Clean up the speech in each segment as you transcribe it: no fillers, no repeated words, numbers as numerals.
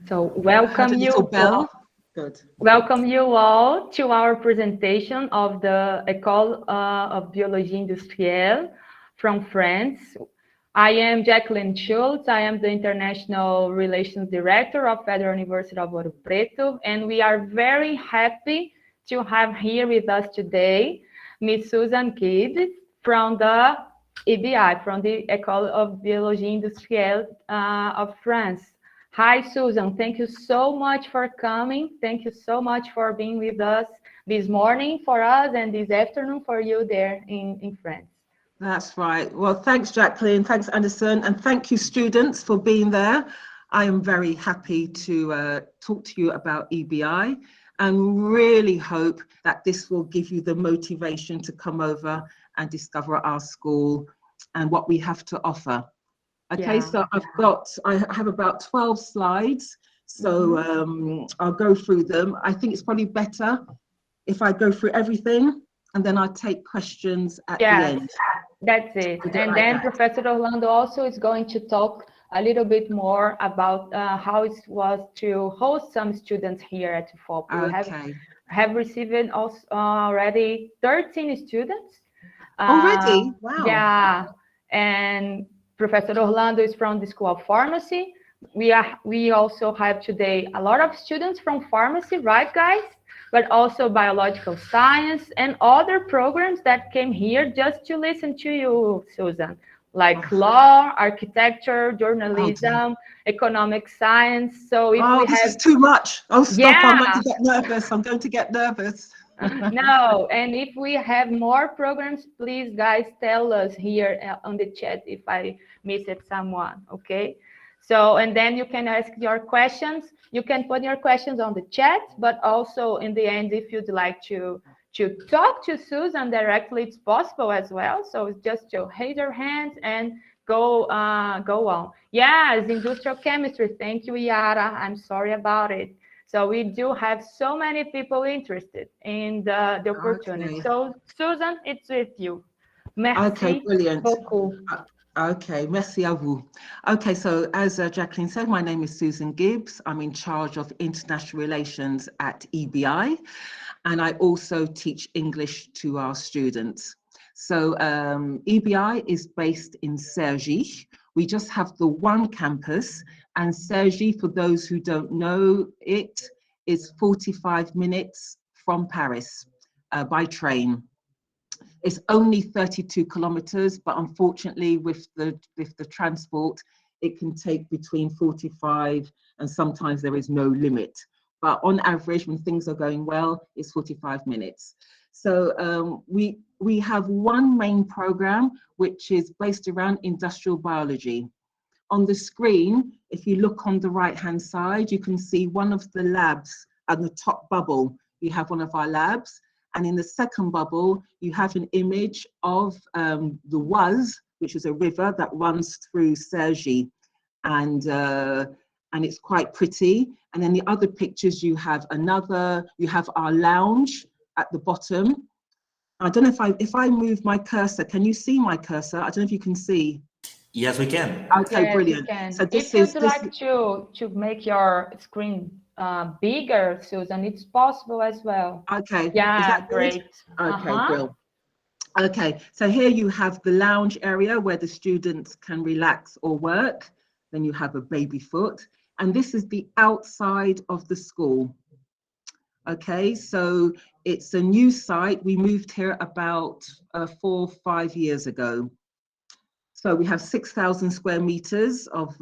So welcome you all. Good. Welcome you all to our presentation of the École of Biologie Industrielle from France. I am Jacqueline Schultz. I am the International Relations Director of Federal University of Ouro Preto, and we are very happy to have here with us today Ms. Susan Gibbs from the EBI, from the École of Biologie Industrielle of France. Hi, Susan. Thank you so much for coming. Thank you so much for being with us this morning for us and this afternoon for you there in France. That's right. Well, thanks, Jacqueline. Thanks, Anderson. And thank you, students, for being there. I am very happy to talk to you about EBI and really hope that this will give you the motivation to come over and discover our school and what we have to offer. Okay, so I have about 12 slides, so I'll go through them. I think it's probably better if I go through everything and then I'll take questions at the end. That's it. And then Professor Orlando also is going to talk a little bit more about how it was to host some students here at FOP. We have received also already 13 students. Already? Wow. Yeah, and Professor Orlando is from the School of Pharmacy. We also have today a lot of students from pharmacy, right, guys? But also biological science and other programs that came here just to listen to you, Susan, like law, architecture, journalism, economic science. So if we this have is too much. Oh, stop! I'm going to get nervous. I'm going to get nervous. No, and if we have more programs, please, guys, tell us here on the chat if I missed someone, okay? So, and then you can ask your questions. You can put your questions on the chat, but also in the end, if you'd like to talk to Susan directly, it's possible as well. So it's just to raise your hand and go on. Yes, industrial chemistry. Thank you, Yara. I'm sorry about it. So we do have so many people interested in the opportunity. Okay. So Susan, it's with you. Merci. Okay, brilliant. Beaucoup. Okay, merci à vous. Okay, so as Jacqueline said, my name is Susan Gibbs. I'm in charge of international relations at EBI, and I also teach English to our students. So EBI is based in Cergy. We just have the one campus, and Cergy, for those who don't know it, is 45 minutes from Paris by train. It's only 32 kilometers, but unfortunately with the transport, it can take between 45 and sometimes there is no limit. But on average, when things are going well, it's 45 minutes. So we have one main program, which is based around industrial biology. On the screen, if you look on the right-hand side, you can see one of the labs at the top bubble. We have one of our labs. And in the second bubble, you have an image of the Oise, which is a river that runs through Cergy. And it's quite pretty. And then the other pictures, you have our lounge at the bottom. I don't know if I move my cursor, can you see my cursor? I don't know if you can see. Yes, we can. Okay, yes, brilliant. So if you'd like to make your screen bigger, Susan, it's possible as well. Okay. Yeah, is that great. Okay, brilliant. Okay, so here you have the lounge area where the students can relax or work. Then you have a baby foot, and this is the outside of the school. Okay, so it's a new site. We moved here about 4 or 5 years ago. So we have 6,000 square meters of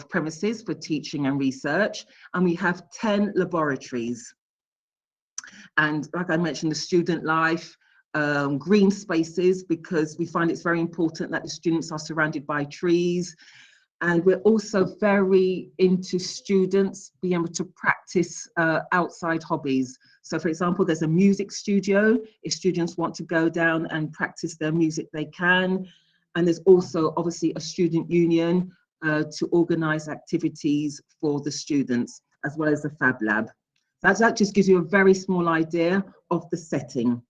premises for teaching and research, and we have 10 laboratories. And like I mentioned, the student life, green spaces, because we find it's very important that the students are surrounded by trees. And we're also very into students being able to practice outside hobbies. So for example, there's a music studio. If students want to go down and practice their music, they can. And there's also obviously a student union to organize activities for the students, as well as a Fab Lab. That just gives you a very small idea of the setting.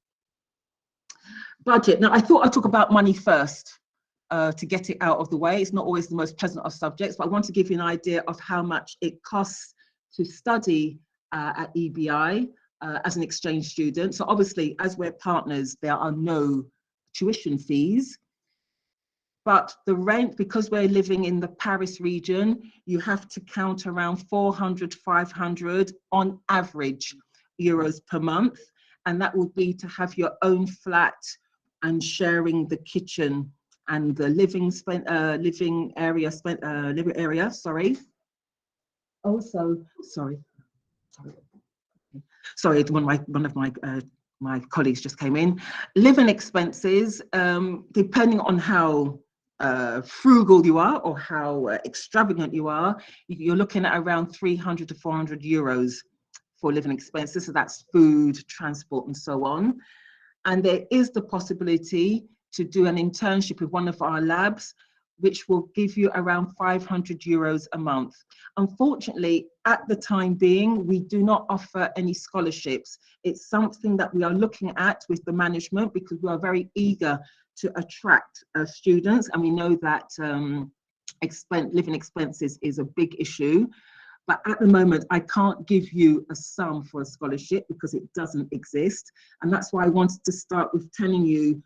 Budget. Now, I thought I'd talk about money first. to get it out of the way. It's not always the most pleasant of subjects, but I want to give you an idea of how much it costs to study at EBI as an exchange student. So obviously, as we're partners, there are no tuition fees. But the rent, because we're living in the Paris region, you have to count around 400, 500 on average euros per month. And that would be to have your own flat and sharing the kitchen and the living area. Also, sorry, one of my colleagues just came in. Living expenses, depending on how frugal you are or how extravagant you are, you're looking at around 300 to 400 euros for living expenses. So that's food, transport, and so on. And there is the possibility to do an internship with one of our labs, which will give you around 500 euros a month. Unfortunately, at the time being, we do not offer any scholarships. It's something that we are looking at with the management because we are very eager to attract students. And we know that living expenses is a big issue. But at the moment, I can't give you a sum for a scholarship because it doesn't exist. And that's why I wanted to start with telling you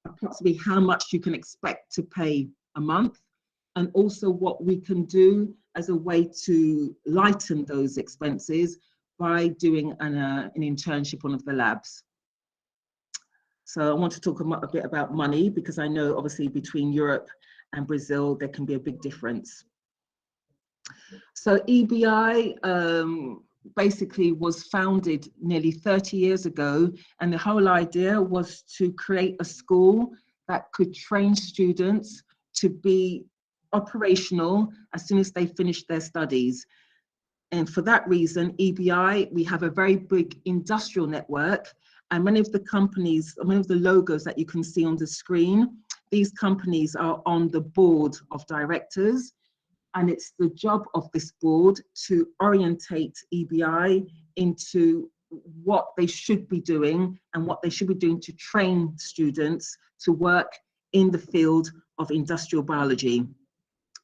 approximately how much you can expect to pay a month, and also what we can do as a way to lighten those expenses by doing an internship on one of the labs. So I want to talk a bit about money because I know obviously between Europe and Brazil, there can be a big difference. So EBI basically was founded nearly 30 years ago, and the whole idea was to create a school that could train students to be operational as soon as they finish their studies. And for that reason, EBI, we have a very big industrial network, and many of the companies, many of the logos that you can see on the screen, these companies are on the board of directors. And it's the job of this board to orientate EBI into what they should be doing and what they should be doing to train students to work in the field of industrial biology.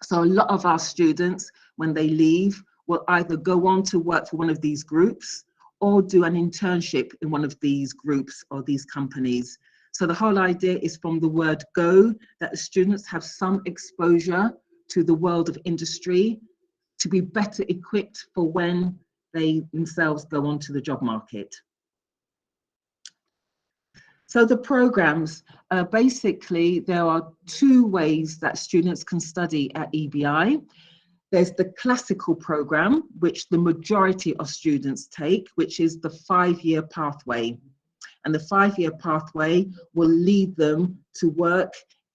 So a lot of our students, when they leave, will either go on to work for one of these groups or do an internship in one of these groups or these companies. So the whole idea is from the word go, that the students have some exposure to the world of industry to be better equipped for when they themselves go onto the job market. So the programs, basically, there are two ways that students can study at EBI. There's the classical program, which the majority of students take, which is the 5-year pathway. And the 5-year pathway will lead them to work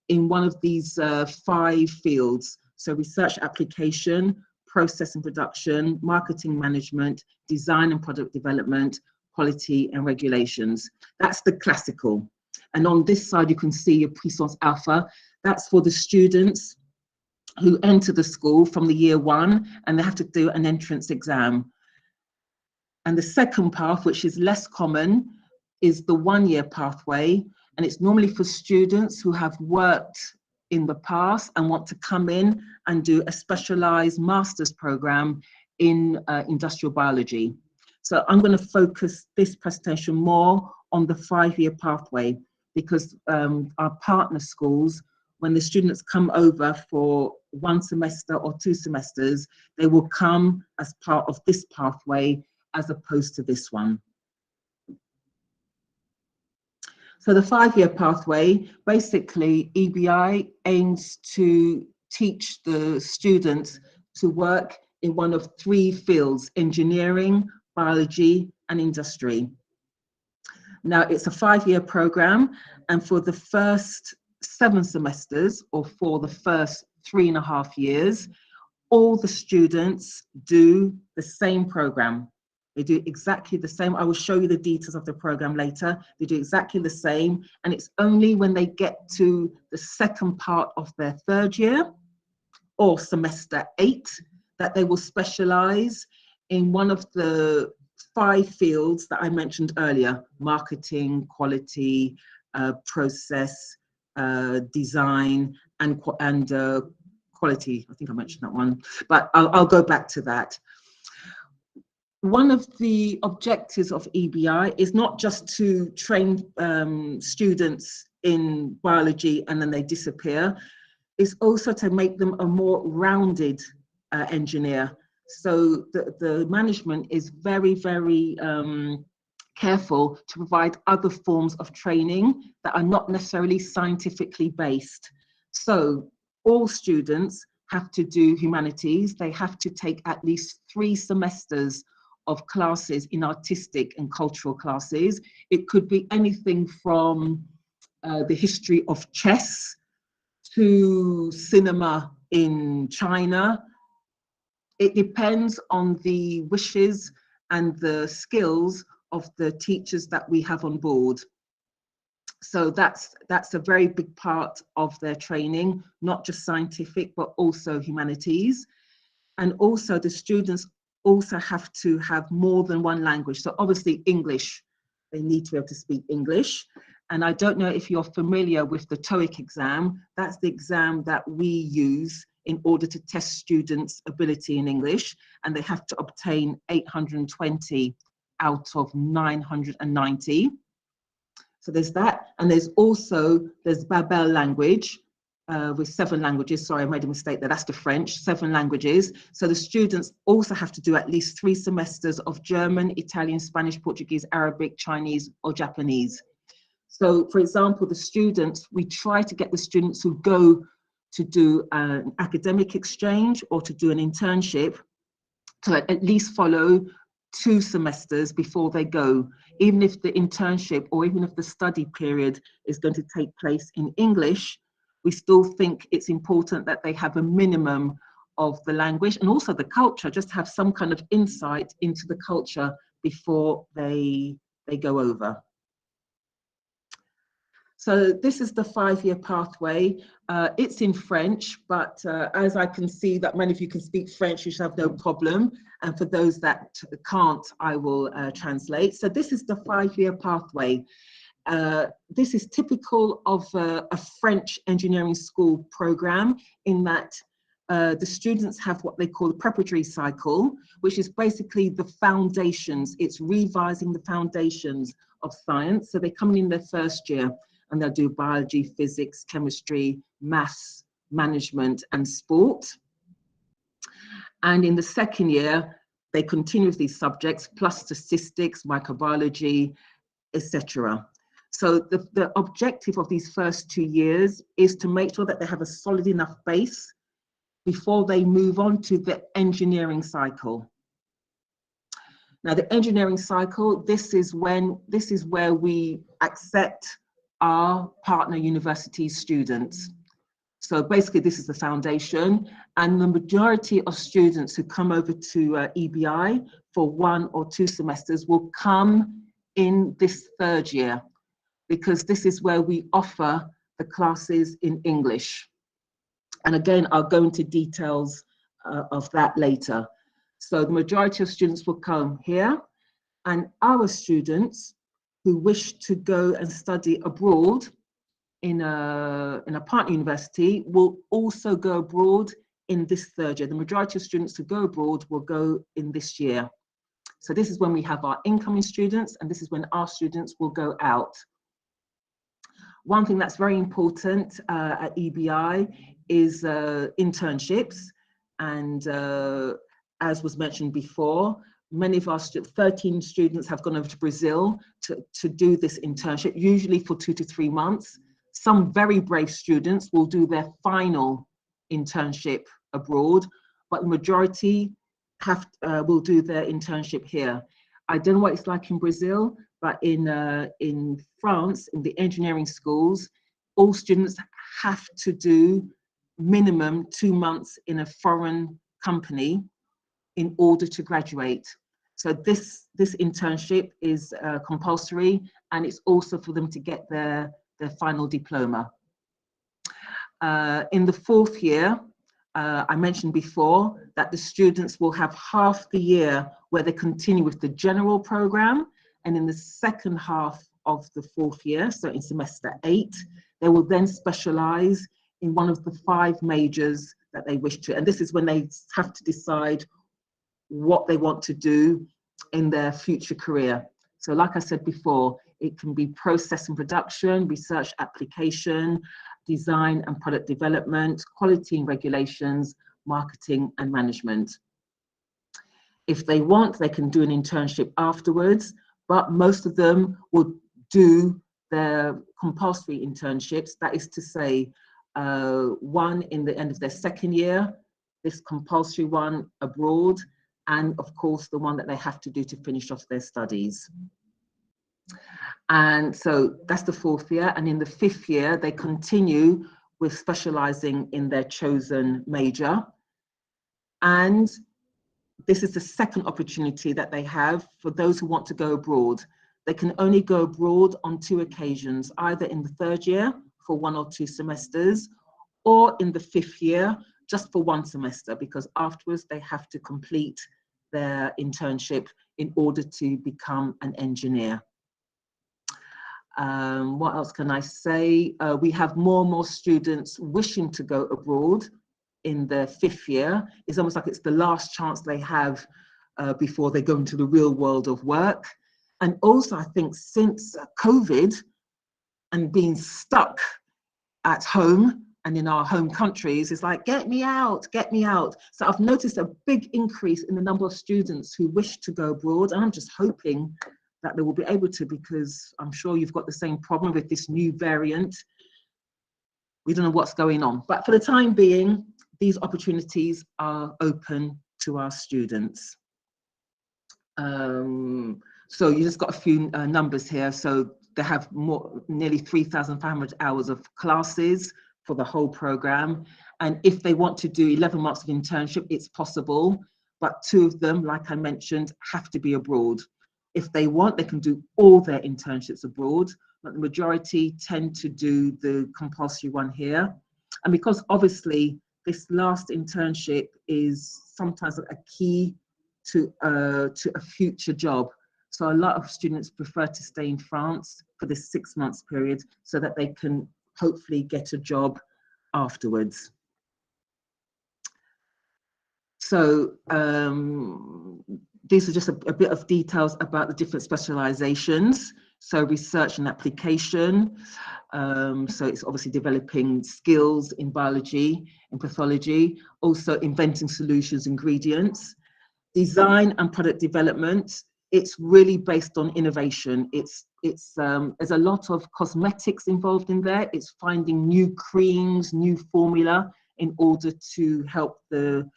in one of these 5 fields. So research application, process and production, marketing management, design and product development, quality and regulations. That's the classical. And on this side, you can see your puissance alpha. That's for the students who enter the school from the year 1, and they have to do an entrance exam. And the second path, which is less common, is the 1-year pathway. And it's normally for students who have worked in the past and want to come in and do a specialized master's program in industrial biology. So I'm going to focus this presentation more on the 5-year pathway because our partner schools, when the students come over for 1 semester or 2 semesters, they will come as part of this pathway as opposed to this one. So the 5-year pathway, basically EBI aims to teach the students to work in one of 3 fields: engineering, biology, and industry. Now it's a 5-year program, and for the first 7 semesters, or for the first 3.5 years, all the students do the same program. They do exactly the same. I will show you the details of the program later. They do exactly the same. And it's only when they get to the second part of their 3rd year or semester 8 that they will specialize in one of the 5 fields that I mentioned earlier: marketing, quality, process, design, and quality. I think I mentioned that one, but I'll go back to that. One of the objectives of EBI is not just to train students in biology and then they disappear. It's also to make them a more rounded engineer. So the management is very, very careful to provide other forms of training that are not necessarily scientifically based. So all students have to do humanities. They have to take at least 3 semesters of classes in artistic and cultural classes. It could be anything from the history of chess to cinema in China. It depends on the wishes and the skills of the teachers that we have on board. So that's a very big part of their training, not just scientific, but also humanities. And also the students also have to have more than one language. So obviously English, they need to be able to speak English. And I don't know if you're familiar with the TOEIC exam. That's the exam that we use in order to test students' ability in English. And they have to obtain 820 out of 990. So there's that. And there's Babel language with 7 languages. Sorry, I made a mistake there. That's the French, 7 languages. So the students also have to do at least 3 semesters of German, Italian, Spanish, Portuguese, Arabic, Chinese, or Japanese. So, for example, the students, we try to get the students who go to do an academic exchange or to do an internship to at least follow 2 semesters before they go. Even if the internship or even if the study period is going to take place in English, we still think it's important that they have a minimum of the language and also the culture, just have some kind of insight into the culture before they go over. So this is the 5-year pathway. It's in French, but as I can see that many of you can speak French, you should have no problem. And for those that can't, I will translate. So this is the 5-year pathway. This is typical of a French engineering school program in that the students have what they call the preparatory cycle, which is basically the foundations. It's revising the foundations of science. So they come in their first year and they'll do biology, physics, chemistry, maths, management, and sport. And in the second year, they continue with these subjects, plus statistics, microbiology, etc. So the objective of these first 2 years is to make sure that they have a solid enough base before they move on to the engineering cycle. Now, the engineering cycle, this is where we accept our partner university students. So basically, this is the foundation, and the majority of students who come over to EBI for 1 or 2 semesters will come in this 3rd year, because this is where we offer the classes in English. And again, I'll go into details of that later. So the majority of students will come here, and our students who wish to go and study abroad in a partner university will also go abroad in this 3rd year. The majority of students who go abroad will go in this year. So this is when we have our incoming students, and this is when our students will go out. One thing that's very important at EBI is internships. And as was mentioned before, many of our 13 students have gone over to Brazil to do this internship, usually for 2 to 3 months. Some very brave students will do their final internship abroad, but the majority will do their internship here. I don't know what it's like in Brazil, but in France, in the engineering schools, all students have to do minimum 2 months in a foreign company in order to graduate. So this internship is compulsory, and it's also for them to get their final diploma. In the 4th year, I mentioned before that the students will have half the year where they continue with the general program, and in the second half of the 4th year, so in semester 8, they will then specialize in one of the 5 majors that they wish to. And this is when they have to decide what they want to do in their future career. So like I said before, it can be process and production, research application, design and product development, quality and regulations, marketing and management. If they want, they can do an internship afterwards, but most of them will do their compulsory internships. That is to say, one in the end of their second year, this compulsory one abroad, and of course the one that they have to do to finish off their studies. And so that's the 4th year, and in the 5th year they continue with specializing in their chosen major. And this is the second opportunity that they have for those who want to go abroad. They can only go abroad on 2 occasions, either in the 3rd year for 1 or 2 semesters, or in the 5th year just for 1 semester, because afterwards they have to complete their internship in order to become an engineer. What else can I say? We have more and more students wishing to go abroad in the 5th year. It's almost like it's the last chance they have before they go into the real world of work. And also, I think since COVID and being stuck at home and in our home countries, it's like, get me out, get me out. So I've noticed a big increase in the number of students who wish to go abroad. And I'm just hoping that they will be able to, because I'm sure you've got the same problem with this new variant. We don't know what's going on. But for the time being, these opportunities are open to our students. So you just got a few numbers here. So they have nearly 3,500 hours of classes for the whole program. And if they want to do 11 months of internship, it's possible. But 2 of them, like I mentioned, have to be abroad. If they want, they can do all their internships abroad, but the majority tend to do the compulsory one here. And because obviously this last internship is sometimes a key to a future job. So a lot of students prefer to stay in France for this 6 months period so that they can hopefully get a job afterwards. So these are just a bit of details about the different specializations. So research and application. So it's obviously developing skills in biology and pathology, also inventing solutions, ingredients. Design and product development, it's really based on innovation. There's a lot of cosmetics involved in there. It's finding new creams, new formula in order to help the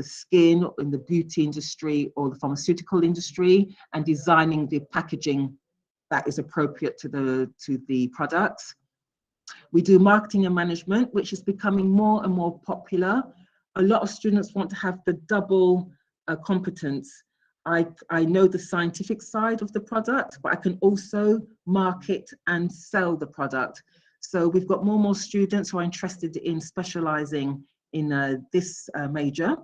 skin in the beauty industry or the pharmaceutical industry, and designing the packaging that is appropriate to the products. We do marketing and management, which is becoming more and more popular. A lot of students want to have the double competence. I know the scientific side of the product, but I can also market and sell the product. So we've got more and more students who are interested in specializing in this major,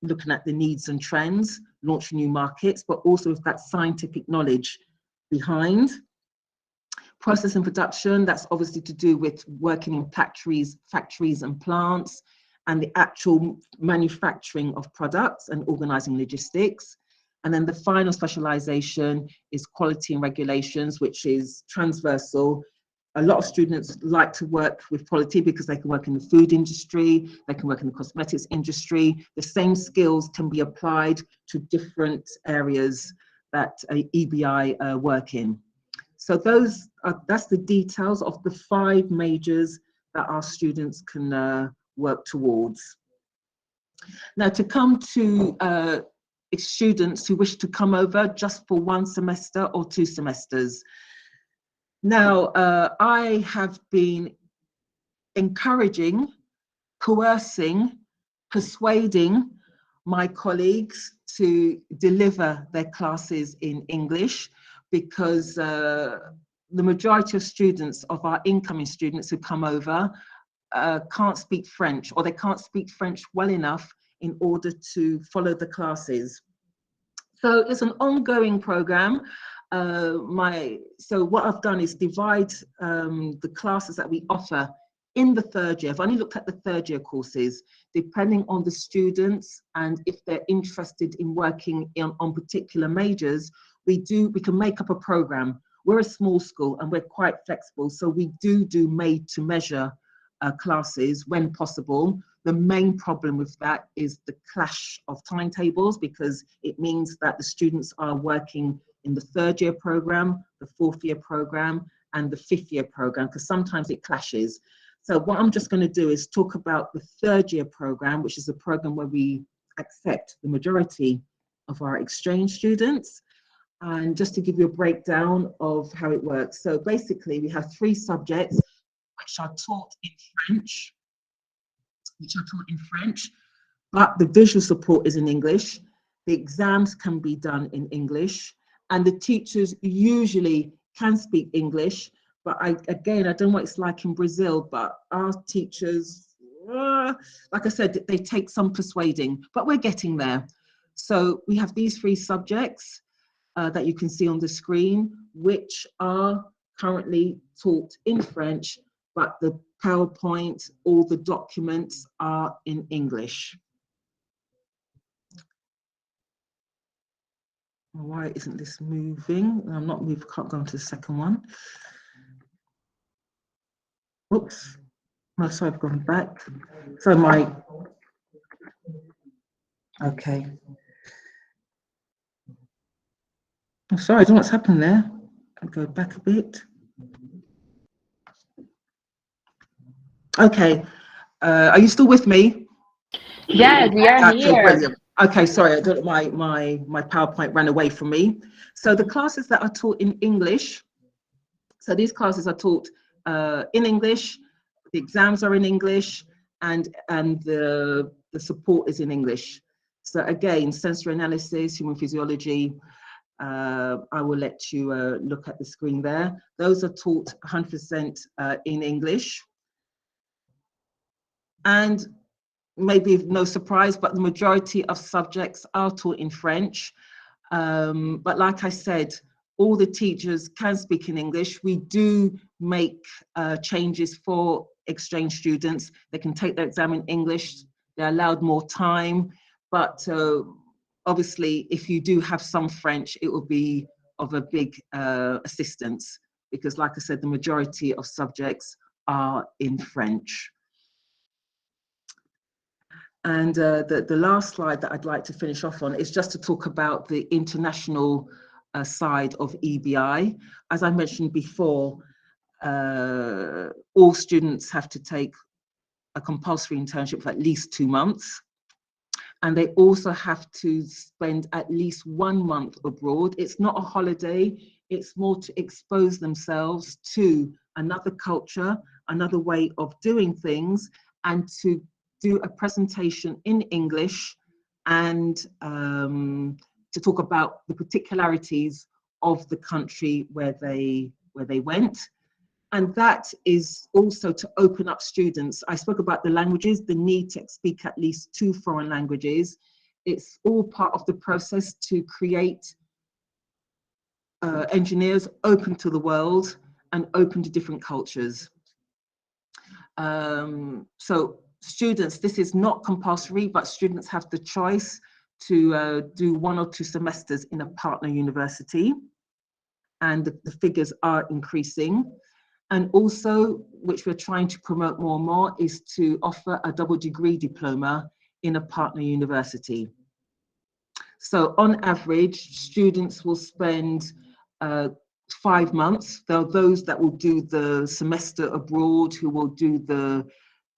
looking at the needs and trends, launching new markets, but also with that scientific knowledge behind. Process and production, that's obviously to do with working in factories and plants, and the actual manufacturing of products and organizing logistics. And then the final specialization is quality and regulations, which is transversal. A lot of students like to work with quality because they can work in the food industry, they can work in the cosmetics industry. The same skills can be applied to different areas that EBI work in. So that's the details of the 5 majors that our students can work towards. Now, to come to students who wish to come over just for 1 semester or 2 semesters. Now, I have been encouraging, coercing, persuading my colleagues to deliver their classes in English, because the majority of students, of our incoming students who come over, can't speak French, or they can't speak French well enough in order to follow the classes. So it's an ongoing program. So what I've done is divide the classes that we offer in the third year. I've only looked at the third year courses, depending on the students and if they're interested in working on particular majors, we can make up a program. We're a small school and we're quite flexible, so we do made to measure classes when possible. The main problem with that is the clash of timetables, because it means that the students are working in the third year program, the fourth year program, and the fifth year program, because sometimes it clashes. So what I'm just going to do is talk about the third year program, which is a program where we accept the majority of our exchange students. And just to give you a breakdown of how it works. So basically we have 3 subjects which are taught in French, but the visual support is in English. The exams can be done in English, and the teachers usually can speak English. But I don't know what it's like in Brazil, but our teachers, like I said, they take some persuading, but we're getting there. So we have these 3 subjects that you can see on the screen, which are currently taught in French, but the PowerPoint, all the documents are in English. Why isn't this moving? I'm not moving, can't go on to the second one. Oops, no, sorry, I've gone back. So okay. I'm sorry, I don't know what's happened there. I'll go back a bit. Okay, are you still with me? Yeah, we are okay, here. Brilliant. Okay, sorry, my PowerPoint ran away from me. So the classes that are taught in English, so these classes are taught in English, the exams are in English, and the support is in English. So again, sensory analysis, human physiology, I will let you look at the screen there. Those are taught 100% in English. And maybe no surprise, but the majority of subjects are taught in French. But like I said, all the teachers can speak in English. We do make changes for exchange students. They can take their exam in English. They're allowed more time. But obviously, if you do have some French, it will be of a big assistance, because like I said, the majority of subjects are in French. And the last slide that I'd like to finish off on is just to talk about the international side of EBI. As I mentioned before, all students have to take a compulsory internship for at least 2 months. And they also have to spend at least 1 month abroad. It's not a holiday, it's more to expose themselves to another culture, another way of doing things, and to do a presentation in English, and to talk about the particularities of the country where they went. And that is also to open up students. I spoke about the languages, the need to speak at least 2 foreign languages. It's all part of the process to create engineers open to the world and open to different cultures. So students, this is not compulsory, but students have the choice to do 1 or 2 semesters in a partner university, and the figures are increasing. And also, which we're trying to promote more and more, is to offer a double degree diploma in a partner university. So on average, students will spend 5 months. There are those that will do the semester abroad, who will do the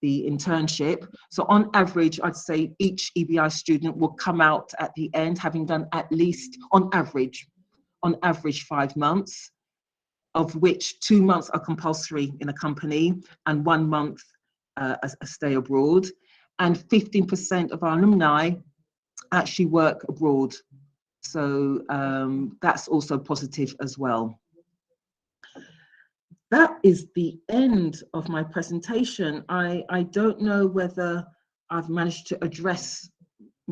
internship. So on average, I'd say each EBI student will come out at the end having done at least, on average 5 months, of which 2 months are compulsory in a company and 1 month a stay abroad. And 15% of our alumni actually work abroad. So that's also positive as well. That is the end of my presentation. I don't know whether I've managed to address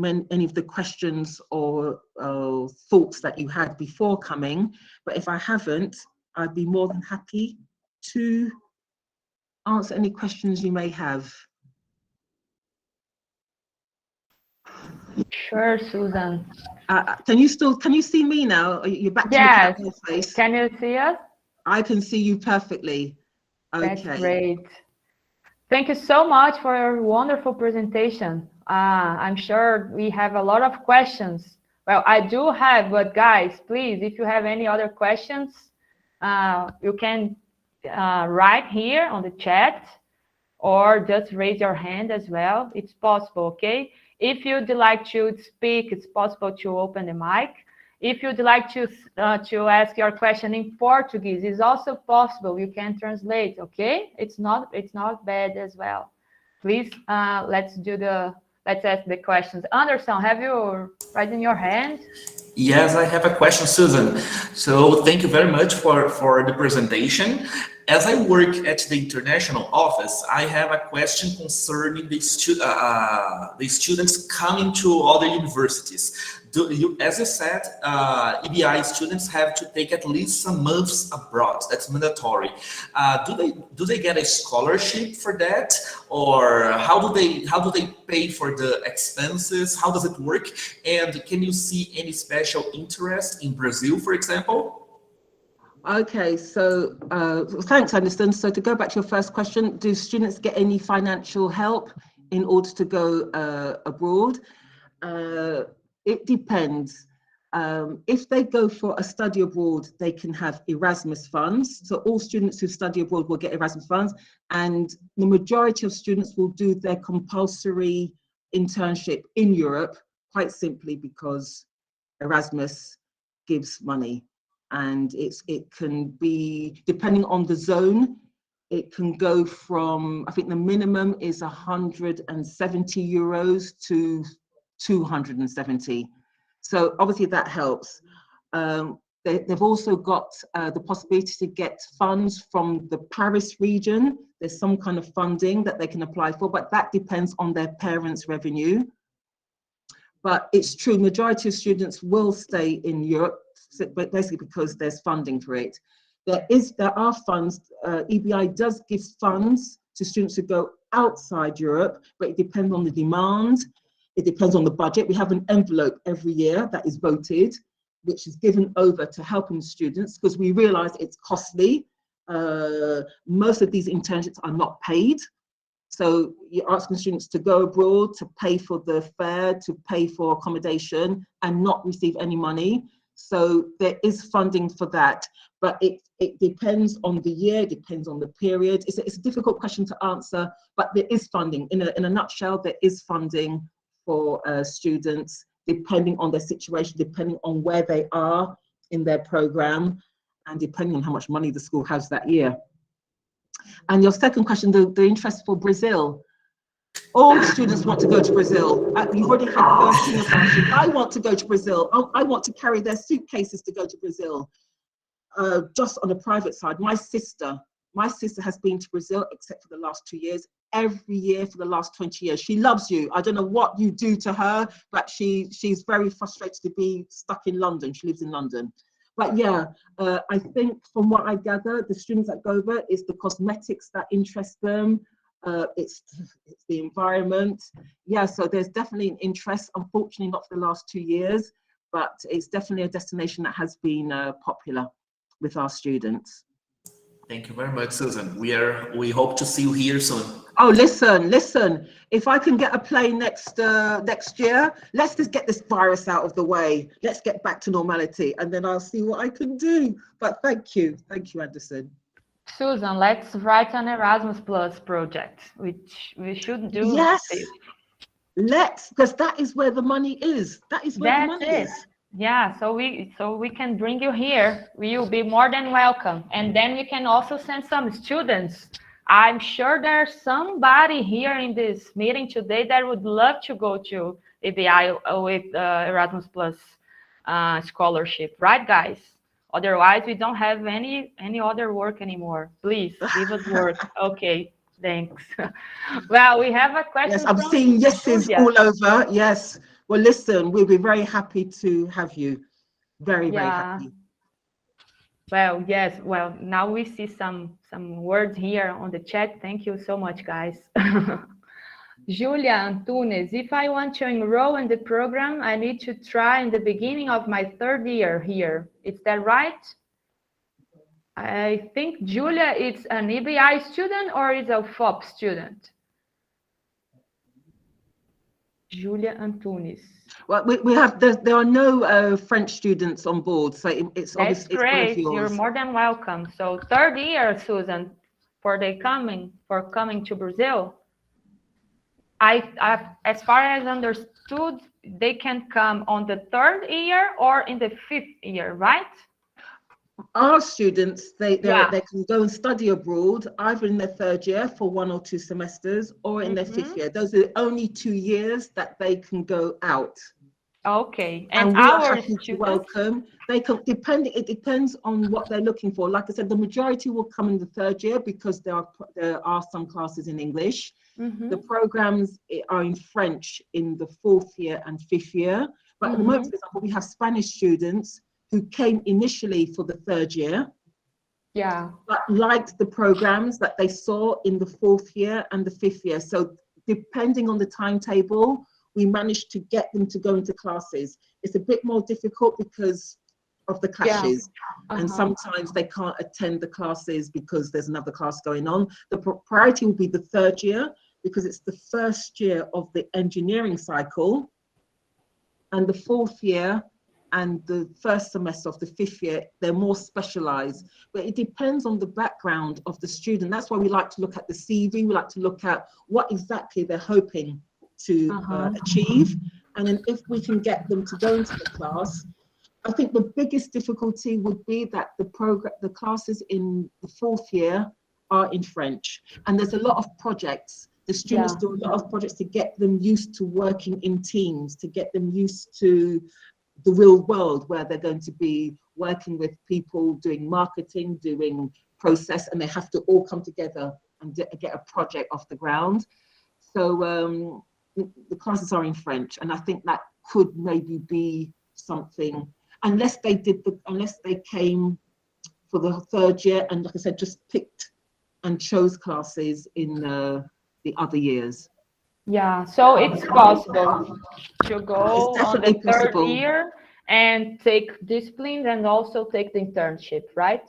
any of the questions or thoughts that you had before coming, but if I haven't, I'd be more than happy to answer any questions you may have. Sure, Susan. Can you see me now? You're back to Yes. looking at my face. Can you see us? I can see you perfectly. Okay. That's great. Thank you so much for your wonderful presentation. I'm sure we have a lot of questions. Well, I do have, but guys, please, if you have any other questions, you can write here on the chat or just raise your hand as well. It's possible, okay? If you'd like to speak, it's possible to open the mic. If you'd like to ask your question in Portuguese, it's also possible. You can translate, okay? It's not bad as well. Please, let's ask the questions. Anderson, have you raised your hand? Yes, I have a question, Susan. So thank you very much for the presentation. As I work at the international office, I have a question concerning the students coming to other universities. As you said, EBI students have to take at least some months abroad. That's mandatory. Do they get a scholarship for that, or how do they pay for the expenses? How does it work? And can you see any special interest in Brazil, for example? Okay, so thanks, Anderson. So to go back to your first question, do students get any financial help in order to go abroad? It depends. If they go for a study abroad, they can have Erasmus funds. So all students who study abroad will get Erasmus funds, and the majority of students will do their compulsory internship in Europe, quite simply because Erasmus gives money. And it can be, depending on the zone, it can go from, I think the minimum is 170 euros to 270. So obviously that helps. They've also got the possibility to get funds from the Paris region. There's some kind of funding that they can apply for, but that depends on their parents' revenue. But it's true, majority of students will stay in Europe, but basically because there's funding for it. There are funds, EBI does give funds to students who go outside Europe, but it depends on the demand, it depends on the budget. We have an envelope every year that is voted, which is given over to helping students because we realize it's costly. Most of these internships are not paid. So you're asking students to go abroad, to pay for the fare, to pay for accommodation and not receive any money. So there is funding for that, but it depends on the year, it depends on the period. It's a difficult question to answer, but there is funding. In a nutshell, there is funding for students, depending on their situation, depending on where they are in their program, and depending on how much money the school has that year. And your second question, the interest for Brazil. All students want to go to Brazil. You've already had 13 of us. I want to go to Brazil. I want to carry their suitcases to go to Brazil. Just on the private side, my sister has been to Brazil, except for the last 2 years, every year for the last 20 years. She loves you. I don't know what you do to her, but she's very frustrated to be stuck in London. She lives in London. But yeah, I think from what I gather, the students that go over, it's the cosmetics that interest them. It's the environment. Yeah, so there's definitely an interest, unfortunately not for the last 2 years, but it's definitely a destination that has been popular with our students. Thank you very much, Susan. We hope to see you here soon. Oh, listen, if I can get a plane next year, let's just get this virus out of the way. Let's get back to normality and then I'll see what I can do. But thank you, Anderson. Susan, let's write an Erasmus Plus project, which we should do. Yes, let's, because that is where the money is. That is where the money is. Yeah, so we can bring you here. You'll be more than welcome. And then we can also send some students. I'm sure there's somebody here in this meeting today that would love to go to EBI with Erasmus Plus scholarship, right, guys? Otherwise, we don't have any other work anymore. Please give us work. Okay, thanks. Well, we have a question. Yes, I'm seeing yeses all over. Yes. Well, listen, we'll be very happy to have you. Very happy. Well, yes. Well, now we see some words here on the chat. Thank you so much, guys. Julia Antunes, if I want to enroll in the program, I need to try in the beginning of my third year here. Is that right? I think Julia is an EBI student or is a FOP student? Julia Antunes. Well, we have, there are no French students on board, so it's obviously That's great. it's one of yours. You're more than welcome. So third year, Susan, for coming to Brazil. As far as understood, they can come on the third year or in the fifth year, right? Our students, they can go and study abroad, either in their third year for 1 or 2 semesters, or in their fifth year. Those are the only 2 years that they can go out. Okay, and we are happy to welcome. They can, it depends on what they're looking for. Like I said, the majority will come in the third year because there are some classes in English. The programs are in French in the 4th year and 5th year. But at the moment, for example, we have Spanish students who came initially for the 3rd year, but liked the programs that they saw in the 4th year and the 5th year. So depending on the timetable, we managed to get them to go into classes. It's a bit more difficult because of the clashes, and sometimes they can't attend the classes because there's another class going on. The priority will be the 3rd year because it's the 1st year of the engineering cycle, and the 4th year and the 1st semester of the 5th year, they're more specialized. But it depends on the background of the student. That's why we like to look at the CV. We like to look at what exactly they're hoping to achieve. And then if we can get them to go into the class, I think the biggest difficulty would be that the classes in the 4th year are in French. And there's a lot of projects. The students do a lot of projects to get them used to working in teams, to get them used to the real world where they're going to be working with people, doing marketing, doing process, and they have to all come together and get a project off the ground. So the classes are in French, and I think that could maybe be something, unless they came for the 3rd year and, like I said, just picked and chose classes in the other years. Yeah, so it's possible to go on the 3rd year and take disciplines and also take the internship, right?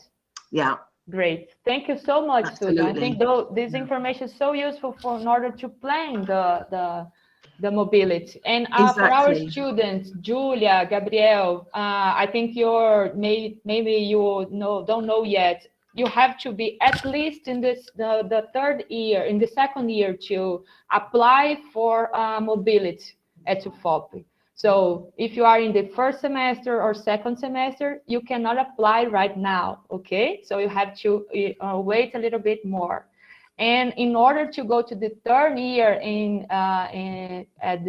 Yeah. Great. Thank you so much, Absolutely. Susan. I think this information is so useful in order to plan the mobility. And for our students, Julia, Gabriel, I think maybe you don't know yet. You have to be at least in the 3rd year, in the 2nd year, to apply for mobility at UFOP. So if you are in the 1st semester or 2nd semester, you cannot apply right now, okay? So you have to wait a little bit more. And in order to go to the 3rd year at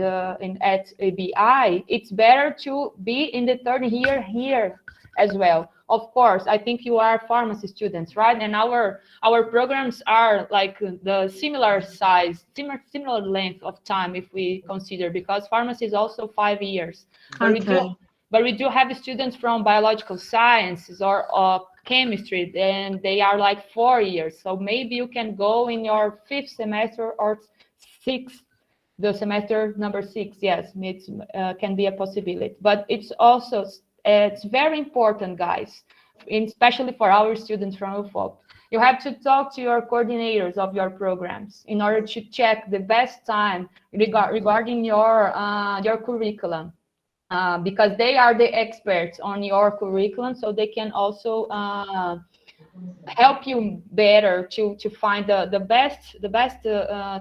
ABI, it's better to be in the 3rd year here as well. Of course, I think you are pharmacy students, right? And our programs are like the similar size, similar length of time if we consider, because pharmacy is also 5 years. But we do have students from biological sciences or chemistry, and they are like 4 years. So maybe you can go in your 5th semester or 6th, the semester number 6. Yes, it can be a possibility. But it's very important, guys, especially for our students from UFOP. You have to talk to your coordinators of your programs in order to check the best time regarding your curriculum. Because they are the experts on your curriculum, so they can also help you better to find the best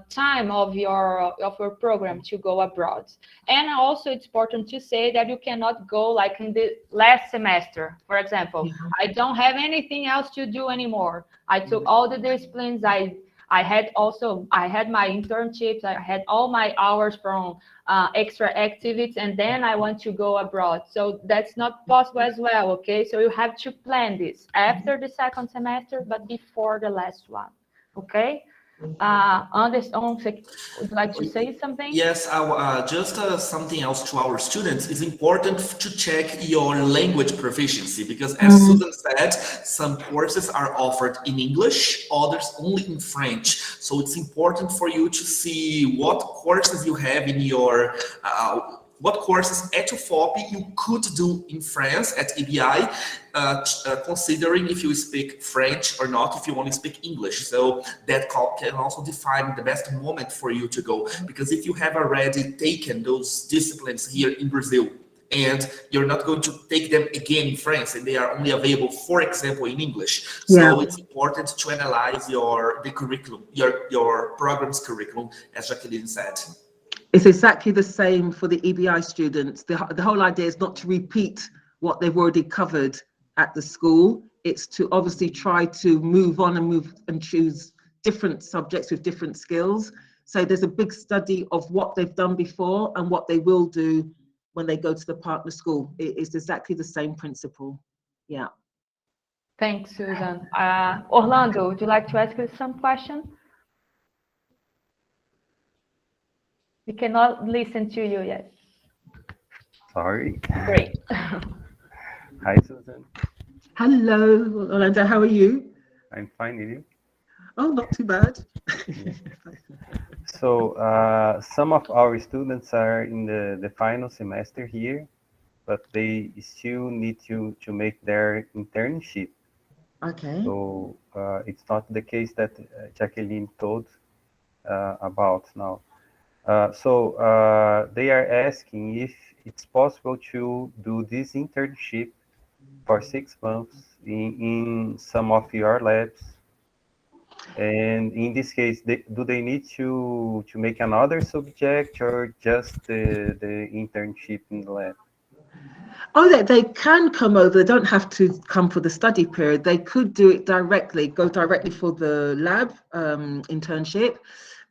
time of your program to go abroad. And also it's important to say that you cannot go like in the last semester. For example, I don't have anything else to do anymore. I took all the disciplines. I had my internships. I had all my hours from extra activities, and then I want to go abroad. So that's not possible as well, okay? So you have to plan this after the 2nd semester, but before the last one, okay? Anderson, would you like to say something? Yes, just something else to our students. It's important to check your language proficiency because, as Susan said, some courses are offered in English, others only in French. So it's important for you to see what courses you have in your what courses at UFOP you could do in France at EBI, considering if you speak French or not, if you only speak English. So that can also define the best moment for you to go. Because if you have already taken those disciplines here in Brazil, and you're not going to take them again in France, and they are only available, for example, in English. So it's important to analyze the curriculum, your program's curriculum, as Jacqueline said. It's exactly the same for the EBI students. The whole idea is not to repeat what they've already covered at the school. It's to obviously try to move on and choose different subjects with different skills. So there's a big study of what they've done before and what they will do when they go to the partner school. It is exactly the same principle. Yeah. Thanks, Susan. Orlando, would you like to ask us some question? We cannot listen to you yet. Sorry. Great. Hi, Susan. Hello, Orlando. How are you? I'm fine, and you? Oh, not too bad. So some of our students are in the final semester here, but they still need to make their internship. Okay. So it's not the case that Jacqueline told about now. So they are asking if it's possible to do this internship for 6 months in some of your labs. And in this case, do they need to make another subject or just the internship in the lab? Oh, they can come over. They don't have to come for the study period. They could do it directly, go directly for the lab internship.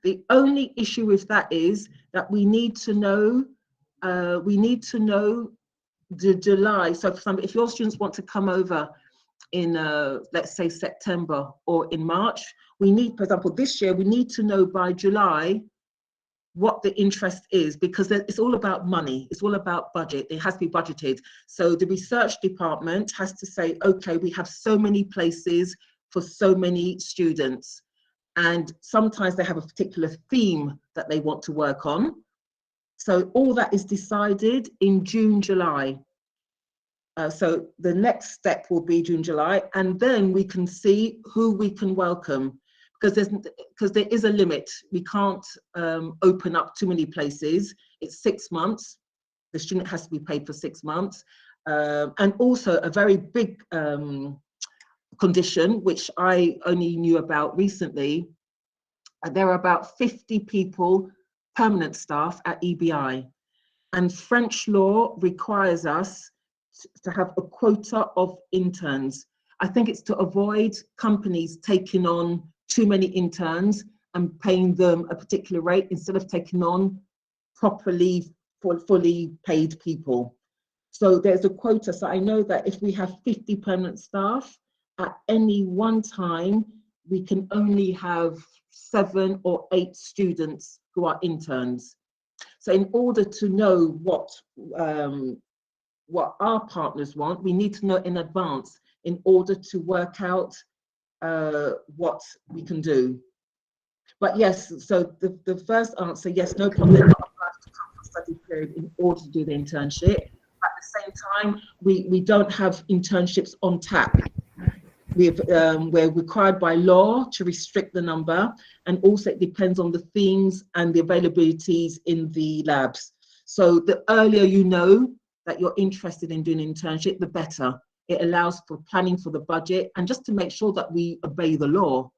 The only issue with that is that we need to know the July. So for example, if your students want to come over in let's say September or in March, we need, for example, this year, we need to know by July what the interest is, because it's all about money. It's all about budget. It has to be budgeted. So the research department has to say, okay, we have so many places for so many students. And sometimes they have a particular theme that they want to work on. So all that is decided in June, July. So the next step will be June, July, and then we can see who we can welcome, because there is a limit. We can't open up too many places. It's 6 months. The student has to be paid for 6 months. And also a very big condition, which I only knew about recently, there are about 50 people, permanent staff at EBI. And French law requires us to have a quota of interns. I think it's to avoid companies taking on too many interns and paying them a particular rate instead of taking on properly, fully paid people. So there's a quota. So I know that if we have 50 permanent staff, at any one time, we can only have 7 or 8 students who are interns. So in order to know what our partners want, we need to know in advance in order to work out what we can do. But yes, so the first answer, yes, no problem. They're not obliged to come for study period in order to do the internship. At the same time, we don't have internships on tap. We're required by law to restrict the number, and also it depends on the themes and the availabilities in the labs. So the earlier you know that you're interested in doing an internship, the better. It allows for planning for the budget and just to make sure that we obey the law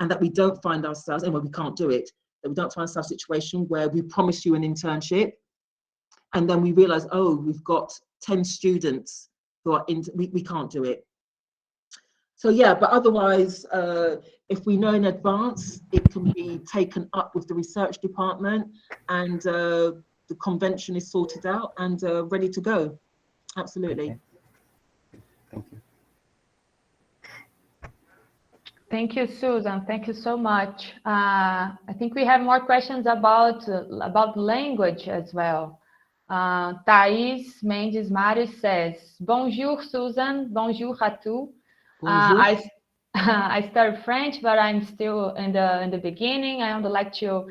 and that we don't find ourselves, and we can't do it, that we don't find ourselves in a situation where we promise you an internship and then we realize, oh, we've got 10 students who are in, we can't do it. So yeah, but otherwise, if we know in advance, it can be taken up with the research department and the convention is sorted out and ready to go. Absolutely. Okay. Thank you. Thank you, Susan. Thank you so much. I think we have more questions about language as well. Thais Mendes Mares says, Bonjour, Susan. Bonjour à tous. Bonjour. I started French, but I'm still in the beginning. I would like to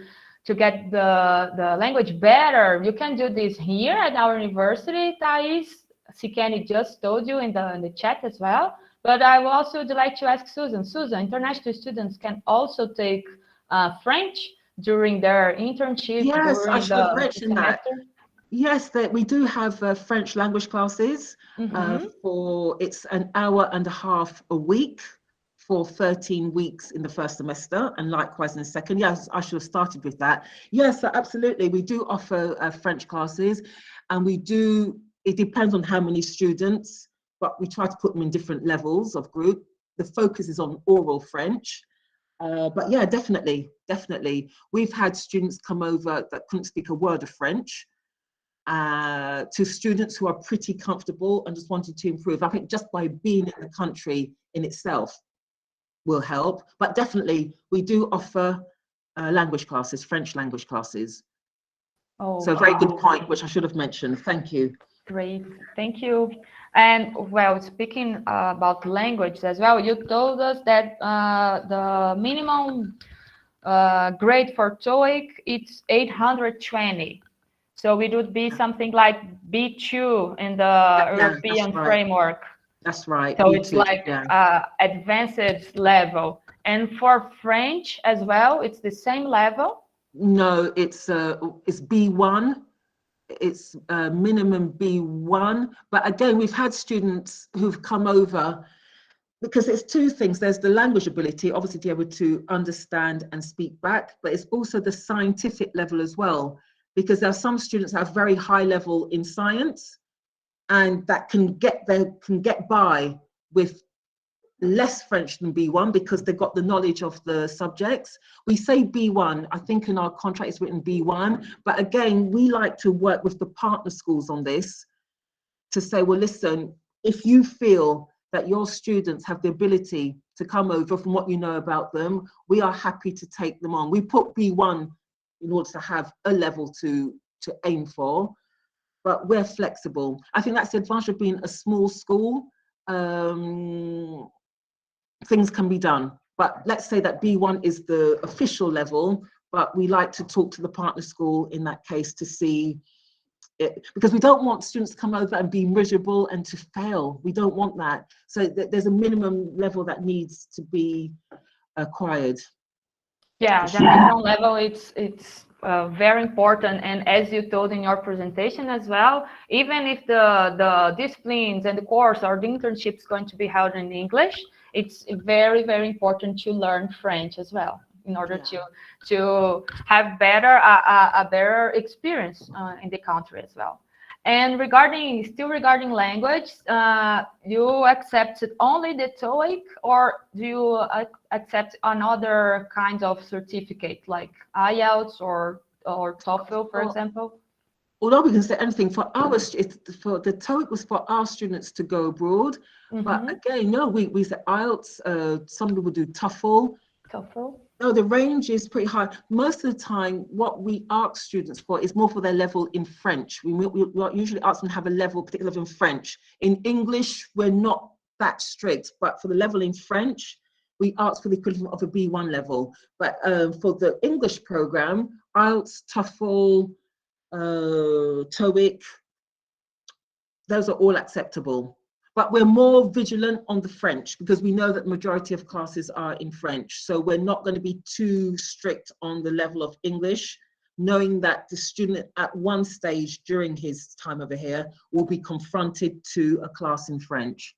get the language better. You can do this here at our university, Thais. Sikeni just told you in the chat as well. But I would also like to ask Susan. Susan, international students can also take French during their internship. Yes, I during should have mentioned that. Yes, we do have French language classes. It's an hour and a half a week for 13 weeks in the first semester, and likewise in the second. Yes, I should have started with that. Yes, absolutely. We do offer French classes, and it depends on how many students, but we try to put them in different levels of group. The focus is on oral French. But yeah, definitely. We've had students come over that couldn't speak a word of French, to students who are pretty comfortable and just wanted to improve. I think just by being in the country in itself will help. But definitely, we do offer language classes, French language classes. Oh, so very good point, which I should have mentioned. Thank you. Great, thank you. And well, speaking about language as well, you told us that the minimum grade for TOEIC it's 820. So it would be something like B2 in the European framework. That's right. So it's like advanced level. And for French as well, it's the same level? No, it's B1. It's minimum B1. But again, we've had students who've come over because there's two things. There's the language ability, obviously to be able to understand and speak back, but it's also the scientific level as well, because there are some students that have very high level in science and that can get by with less French than B1 because they've got the knowledge of the subjects. We say B1, I think in our contract it's written B1, but again, we like to work with the partner schools on this to say, well, listen, if you feel that your students have the ability to come over from what you know about them, we are happy to take them on. We put B1 in order to have a level to aim for, but we're flexible. I think that's the advantage of being a small school. Things can be done, but let's say that B1 is the official level, but we like to talk to the partner school in that case to see it, because we don't want students to come over and be miserable and to fail. We don't want that. So there's a minimum level that needs to be acquired. Yeah, the minimum level, it's very important. And as you told in your presentation as well, even if the disciplines and the course or the internship is going to be held in English, it's very, very important to learn French as well in order to have a better experience in the country as well. And still regarding language, you accepted only the TOEIC, or do you accept another kind of certificate like IELTS or TOEFL, for example? Although we can say anything, for the TOEIC was for our students to go abroad, but again, no, we said IELTS. Some people do TOEFL. No, the range is pretty high. Most of the time, what we ask students for is more for their level in French. We usually ask them to have a particular level in French. In English, we're not that strict, but for the level in French, we ask for the equivalent of a B1 level. But for the English program, IELTS, TOEFL, TOEIC, those are all acceptable. But we're more vigilant on the French because we know that the majority of classes are in French. So we're not going to be too strict on the level of English, knowing that the student at one stage during his time over here will be confronted to a class in French.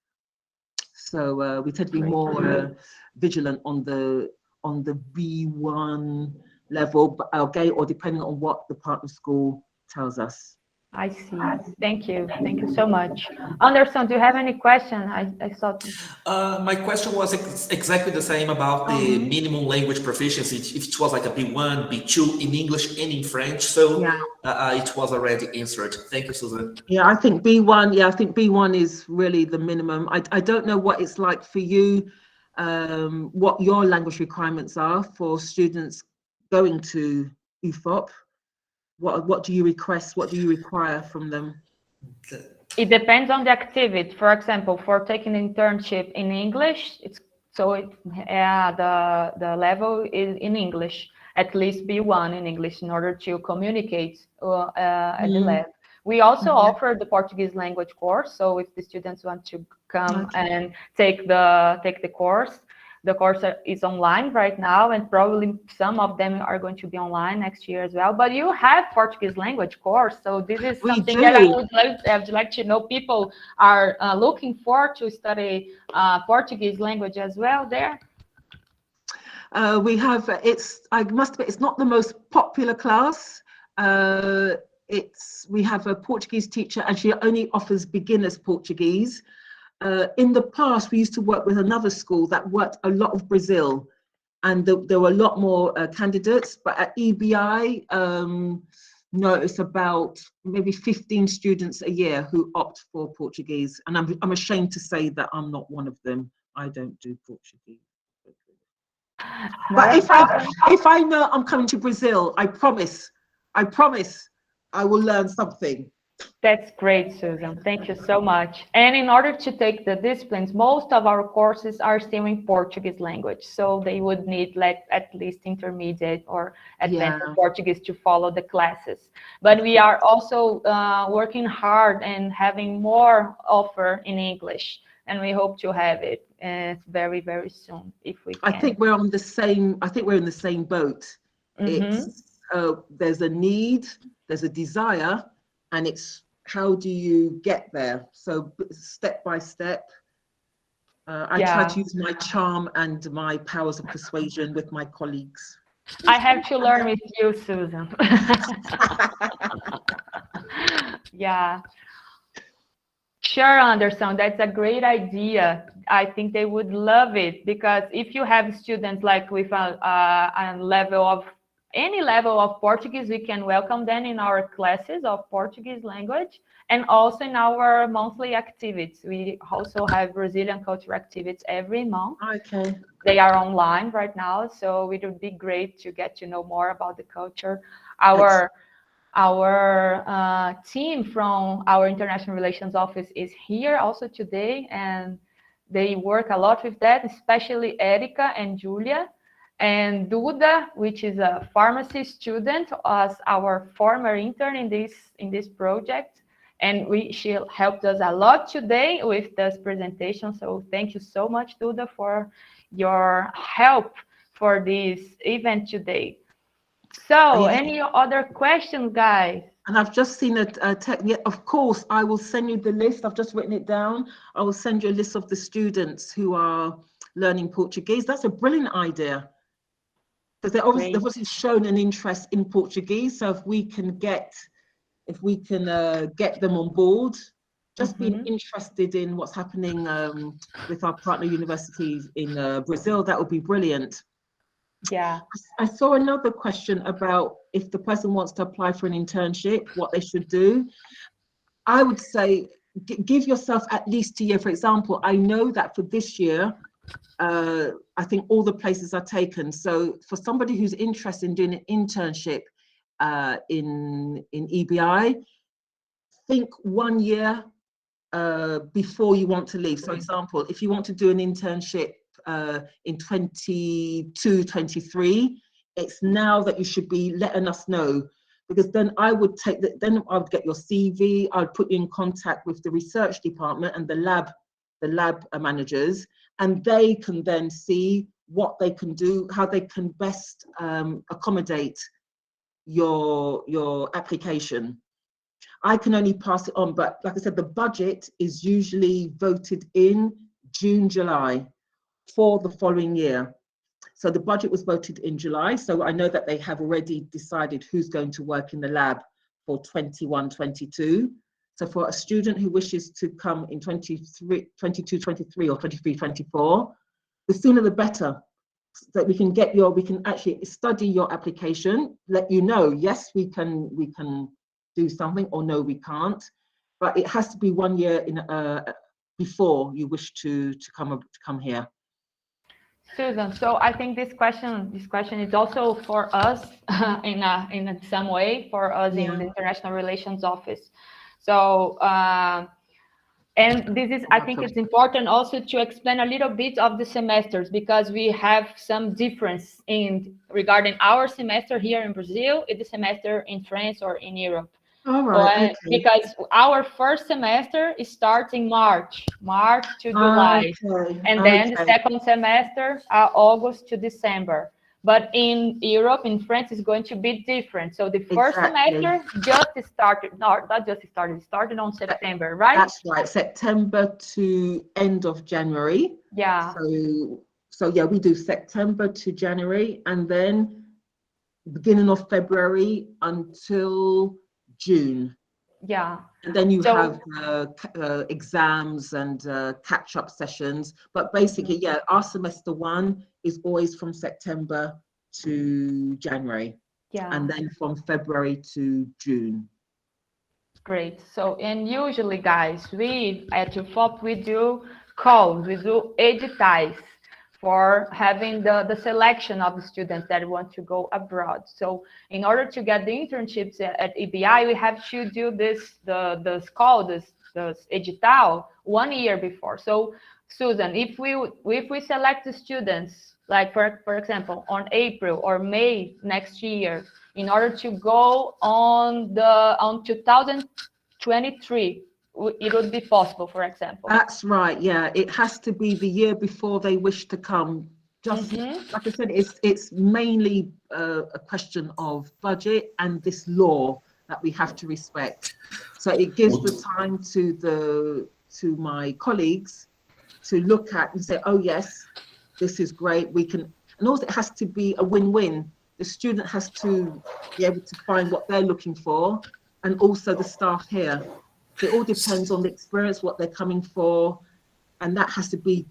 So we tend to be more vigilant on the B1 level, okay, or depending on what the partner school tells us. I see. Thank you so much. Anderson, do you have any question? I thought. My question was exactly the same about the minimum language proficiency. If it was like a B1, B2 in English and in French, so it was already answered. Thank you, Susan. Yeah, I think B1. Yeah, I think B1 is really the minimum. I don't know what it's like for you, what your language requirements are for students going to UFOP. What do you request? What do you require from them? It depends on the activity. For example, for taking an internship in English, the level is in English, at least B1 in English, in order to communicate at the lab. We also offer the Portuguese language course. So if the students want to come and take the course is online right now, and probably some of them are going to be online next year as well. But you have Portuguese language course, so this is something that I would like to know. People are looking for to study Portuguese language as well there. We have it's not the most popular class. We have a Portuguese teacher, and she only offers beginners Portuguese. In the past, we used to work with another school that worked a lot of Brazil, and there were a lot more candidates. But at EBI, no, it's about maybe 15 students a year who opt for Portuguese, and I'm ashamed to say that I'm not one of them. I don't do Portuguese. But if I know I'm coming to Brazil, I promise I will learn something. That's great, Susan. Thank you so much. And in order to take the disciplines, most of our courses are still in Portuguese language. So they would need at least intermediate or advanced Portuguese to follow the classes. But we are also working hard and having more offer in English. And we hope to have it very, very soon if we can. I think we're in the same boat. It's there's a need, there's a desire, and it's how do you get there? So step by step, I try to use my charm and my powers of persuasion with my colleagues. I have to learn with you, Susan. Yeah. Sure, Anderson, that's a great idea. I think they would love it, because if you have students like with a level of any level of Portuguese, we can welcome them in our classes of Portuguese language, and also in our monthly activities. We also have Brazilian cultural activities every month. Okay. They are online right now, so it would be great to get to know more about the culture. Our team from our international relations office is here also today, and they work a lot with that, especially Erika and Julia. And Duda, which is a pharmacy student, as our former intern in this project, and she helped us a lot today with this presentation. So thank you so much, Duda, for your help for this event today. So any other questions, guys? And I've just seen a of course, I will send you the list. I've just written it down. I will send you a list of the students who are learning Portuguese. That's a brilliant idea. Because they've obviously shown an interest in Portuguese. So if we can get them on board, just being interested in what's happening with our partner universities in Brazil, that would be brilliant. Yeah. I saw another question about if the person wants to apply for an internship, what they should do. I would say give yourself at least a year. For example, I know that for this year, I think all the places are taken. So for somebody who's interested in doing an internship in EBI, think 1 year before you want to leave. So, for example, if you want to do an internship in 22-23, it's now that you should be letting us know, because then I would get your CV, I'd put you in contact with the research department and the lab managers, and they can then see what they can do, how they can best accommodate your application. I can only pass it on, but like I said, the budget is usually voted in June, July for the following year. So the budget was voted in July. So I know that they have already decided who's going to work in the lab for 21-22. So for a student who wishes to come in 22-23 or 23-24, the sooner the better, so that we can actually study your application, let you know, yes, we can do something, or no, we can't. But it has to be 1 year before you wish to come here. Susan, so I think this question is also for us in some way for us in the International Relations Office. So and this is, I think it's important also to explain a little bit of the semesters, because we have some difference in regarding our semester here in Brazil and the semester in France or in Europe. All right. Okay. Because our first semester is starting March to July, and then the second semester August to December. But in Europe, in France, it's going to be different. So the first semester just started, not just started, it started on September, right? That's right, September to end of January. Yeah. So yeah, we do September to January, and then beginning of February until June. Yeah. And then you have exams and catch-up sessions. But basically, yeah, our semester one is always from September to January. Yeah. And then from February to June. Great. So, and usually, guys, we at UFOP, we do calls, we do editais for having the selection of the students that want to go abroad. So in order to get the internships at EBI, we have to do this edital 1 year before. So Susan, if we select the students, like for example, on April or May next year, in order to go on 2023, it would be possible, for example. That's right. Yeah, it has to be the year before they wish to come. Just like I said, it's mainly a question of budget and this law that we have to respect. So it gives the time to my colleagues to look at and say, oh yes, this is great. We can, and also it has to be a win-win. The student has to be able to find what they're looking for, and also the staff here. It all depends on the experience, what they're coming for, and that has to be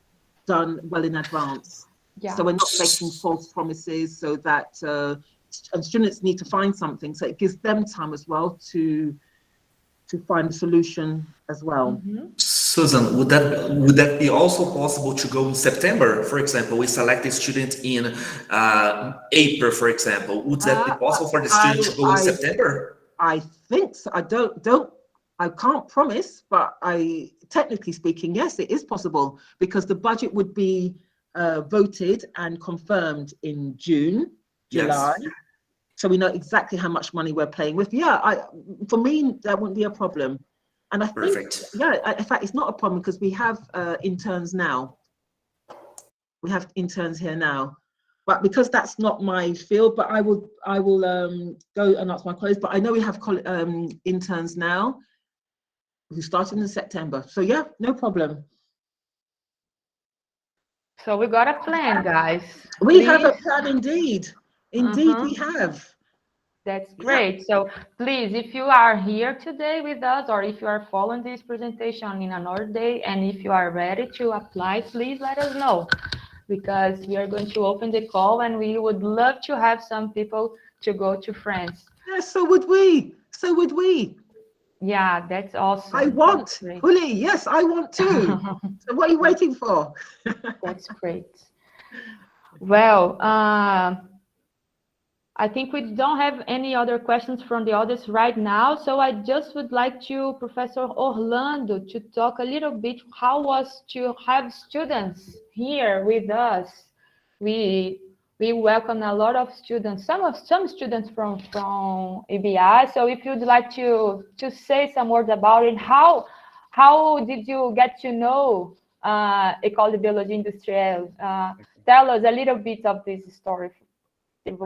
done well in advance. Yeah. So we're not making false promises, so that and students need to find something. So it gives them time as well to find a solution as well. Susan, would that be also possible to go in September? For example, we select a student in April, for example. Would that be possible for the student to go in September? I think so. I can't promise, but technically speaking, yes, it is possible, because the budget would be voted and confirmed in June, July. Yes. So we know exactly how much money we're playing with. Yeah, for me, that wouldn't be a problem. And I think, in fact, it's not a problem, because we have interns now. We have interns here now. But because that's not my field, but I will go and ask my colleagues. But I know we have interns now who started in September. So yeah, no problem. So we got a plan, guys. We have a plan indeed. Indeed, we have. That's great. Yeah. So please, if you are here today with us, or if you are following this presentation in another day, and if you are ready to apply, please let us know, because we are going to open the call, and we would love to have some people to go to France. Yes, so would we. So would we. Yeah, that's awesome. I want, Uli, yes, I want to. So what are you waiting for? That's great. Well, I think we don't have any other questions from the audience right now. So I just would like to Professor Orlando to talk a little bit how was to have students here with us. We welcome a lot of students, some students from EBI. So if you'd like to say some words about it, how did you get to know École de Biologie Industrielle? Tell us a little bit of this story. I've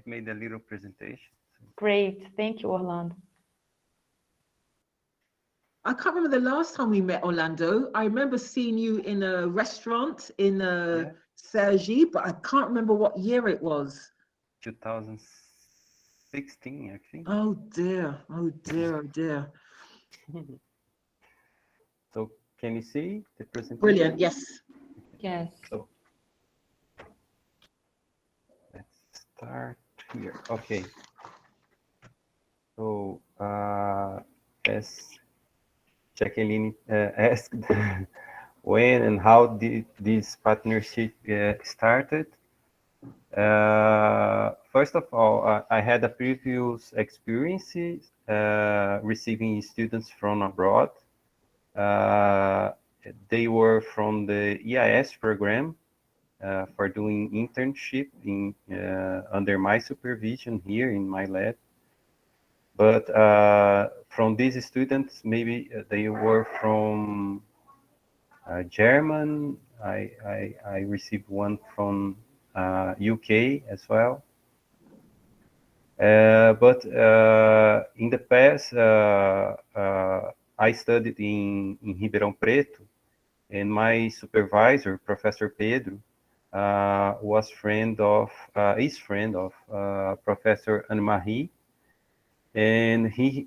made a little presentation. Great, thank you, Orlando. I can't remember the last time we met, Orlando. I remember seeing you in a restaurant in Cergy, but I can't remember what year it was. 2016, actually. Oh dear, oh dear, oh dear. So can you see the presentation? Brilliant, yes. Yes. So let's start here. Okay. So as Jacqueline asked, when and how did this partnership started? First of all, I had a previous experience receiving students from abroad. They were from the EIS program for doing internship in under my supervision here in my lab. But from these students, maybe they were from German. I received one from UK as well. But in the past, I studied in Ribeirão Preto, and my supervisor, Professor Pedro, was friend of is friend of Professor Anne-Marie, and he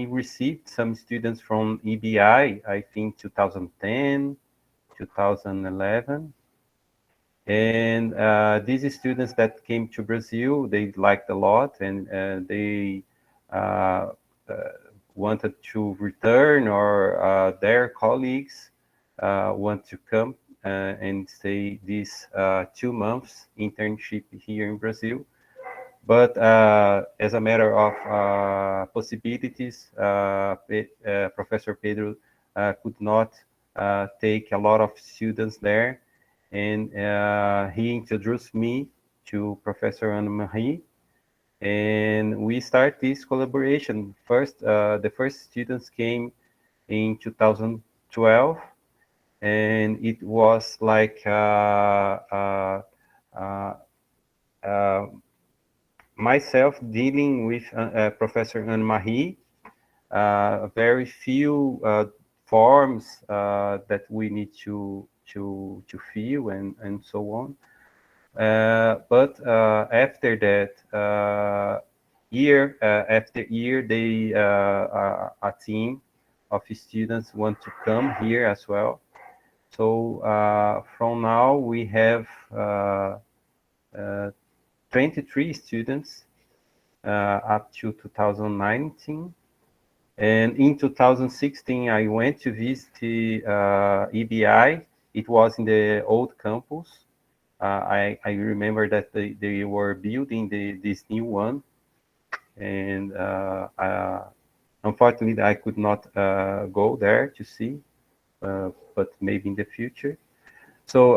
received some students from EBI, I think 2010, 2011. And these students that came to Brazil, they liked a lot, and they wanted to return, or their colleagues want to come and stay these 2 months internship here in Brazil. But as a matter of possibilities, Professor Pedro could not take a lot of students there, and he introduced me to Professor Anne-Marie, and we start this collaboration. First, the first students came in 2012, and it was like myself dealing with Professor Anne-Marie, very few forms that we need to fill and so on. But after that, year after year, they a team of students want to come here as well. So from now we have 23 students up to 2019. And in 2016, I went to visit EBI. It was in the old campus. I remember that they were building this new one. And unfortunately, I could not go there to see, but maybe in the future. So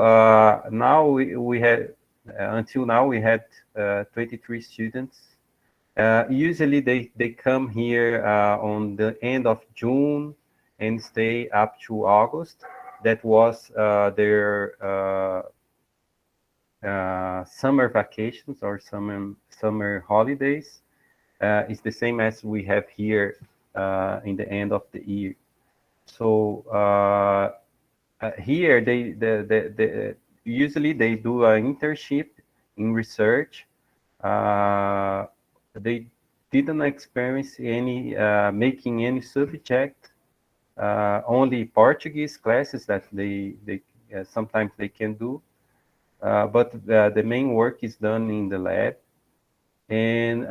now we had, until now, we had 23 students. Usually they come here on the end of June and stay up to August. That was their summer vacations or summer holidays. It's the same as we have here in the end of the year. So here they usually they do an internship in research. They didn't experience any making any subject, only Portuguese classes that they sometimes they can do, but the main work is done in the lab, and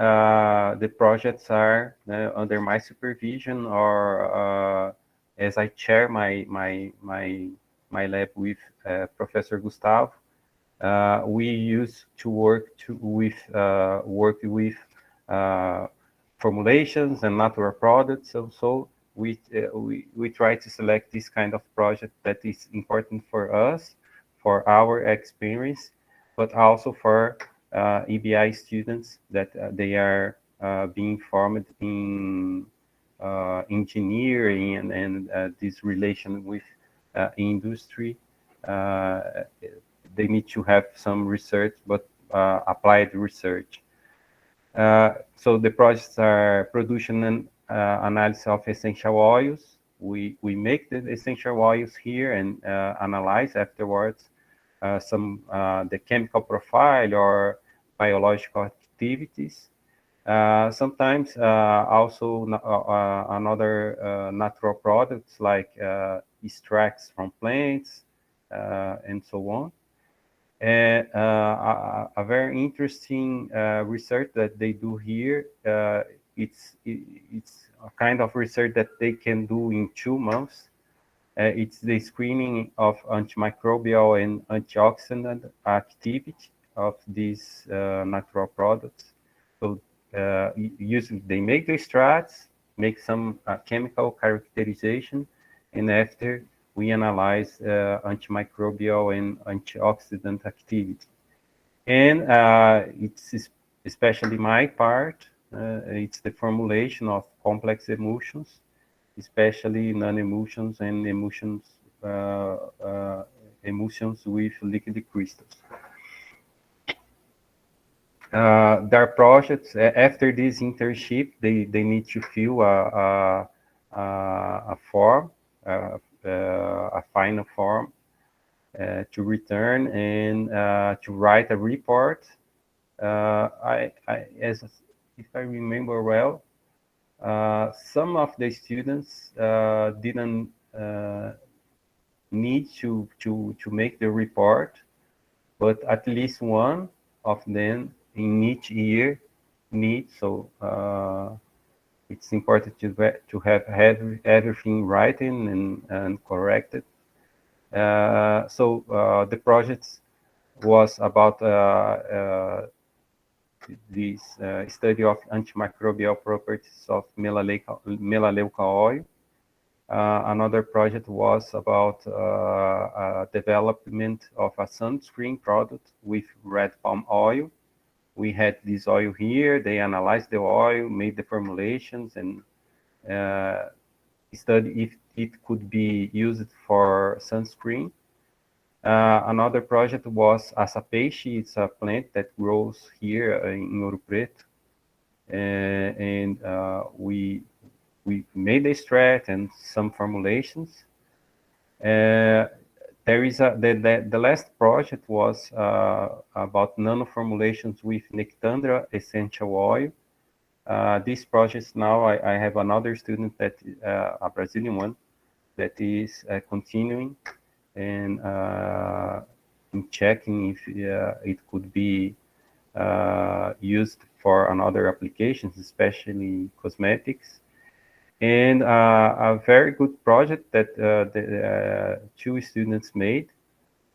the projects are under my supervision, or as I chair my lab with Professor Gustavo. We used to work with formulations and natural products. So we try to select this kind of project that is important for us, for our experience, but also for EBI students that they are being formed in engineering and this relation with industry. They need to have some research, but applied research. So the projects are production and analysis of essential oils. We make the essential oils here and analyze afterwards the chemical profile or biological activities. Sometimes also another natural products like extracts from plants and so on. And a very interesting research that they do here. It's a kind of research that they can do in 2 months. It's the screening of antimicrobial and antioxidant activity of these natural products. So usually they make the extracts, make some chemical characterization, and after we analyze antimicrobial and antioxidant activity. And it's especially my part, it's the formulation of complex emulsions, especially non-emulsions and emulsions with liquid crystals. There are projects after this internship. They need to fill a form, a final form to return and to write a report. If I remember well, some of the students didn't need to make the report, but at least one of them in each year need. So it's important to have everything written and corrected. So the project was about this study of antimicrobial properties of melaleuca oil. Another project was about development of a sunscreen product with red palm oil. We had this oil here. They analyzed the oil, made the formulations, and studied if it could be used for sunscreen. Another project was açapeixe. It's a plant that grows here in Ouro Preto, and we made the extract and some formulations. There is the last project was about nano formulations with Nectandra essential oil. This project now I have another student that a Brazilian one that is continuing and checking if it could be used for another applications, especially cosmetics. And a very good project that the two students made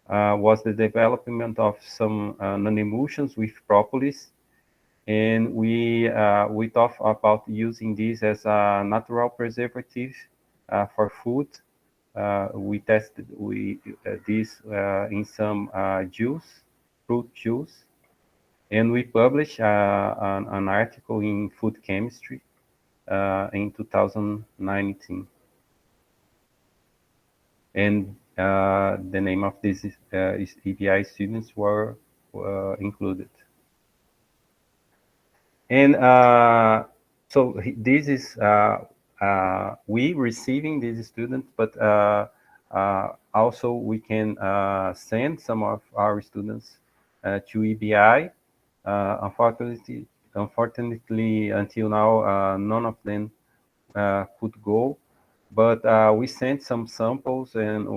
was the development of some non-emulsions with propolis. And we thought about using this as a natural preservative for food. We tested this in some juice, fruit juice, and we published an article in Food Chemistry in 2019. And the name of these EBI students were included. And so this is we receiving these students, but also we can send some of our students to EBI. Unfortunately, until now, none of them could go, but we sent some samples, and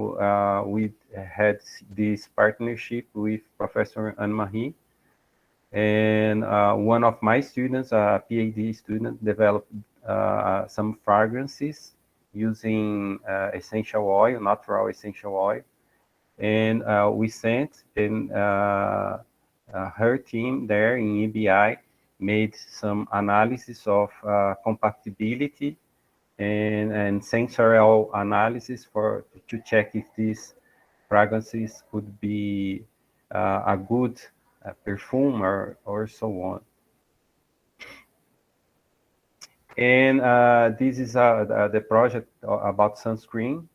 we had this partnership with Professor Anne-Marie. And one of my students, a PhD student, developed some fragrances using essential oil, natural essential oil. And we sent, and her team there in EBI made some analysis of compatibility and sensorial analysis to check if these fragrances could be a good perfume or so on. And this is the project about sunscreen.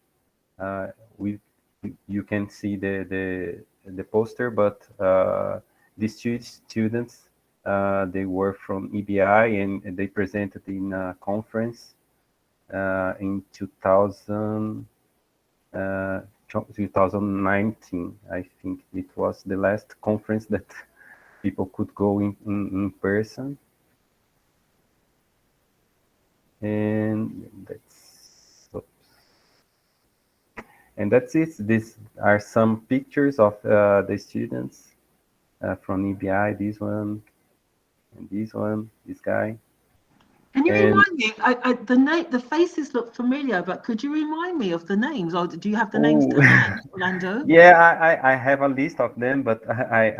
You can see the poster, but these two students, they were from EBI, and they presented in a conference in 2019. I think it was the last conference that people could go in person. And that's it. These are some pictures of the students from EBI. This one, and this one, this guy. Can you And remind me? The faces look familiar, but could you remind me of the names, or do you have the names oh, to hand, Orlando? yeah, I have a list of them, but I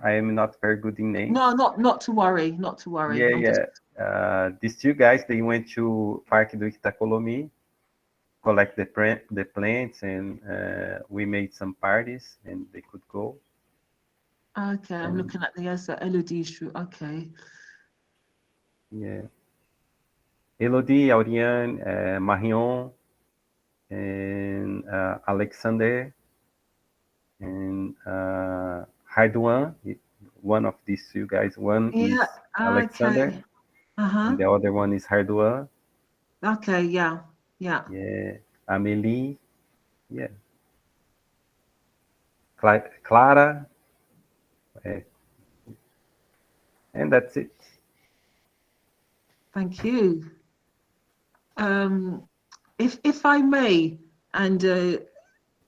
am not very good in names. No, not to worry, not to worry. Yeah, I'm just yeah. These two guys, they went to Parque Natural collect the plants, and we made some parties, and they could go. okay. I'm And looking at the Elodie. Okay. yeah, Elodie, Auriane, Marion, and Alexander, and Hardouin. One of these two guys, one is Yeah. Alexander, Okay. and Uh-huh. the other one is Hardouin. Okay. Yeah. Yeah. Yeah, Amélie, yeah, Clara, uh, and that's it. Thank you. If I may, and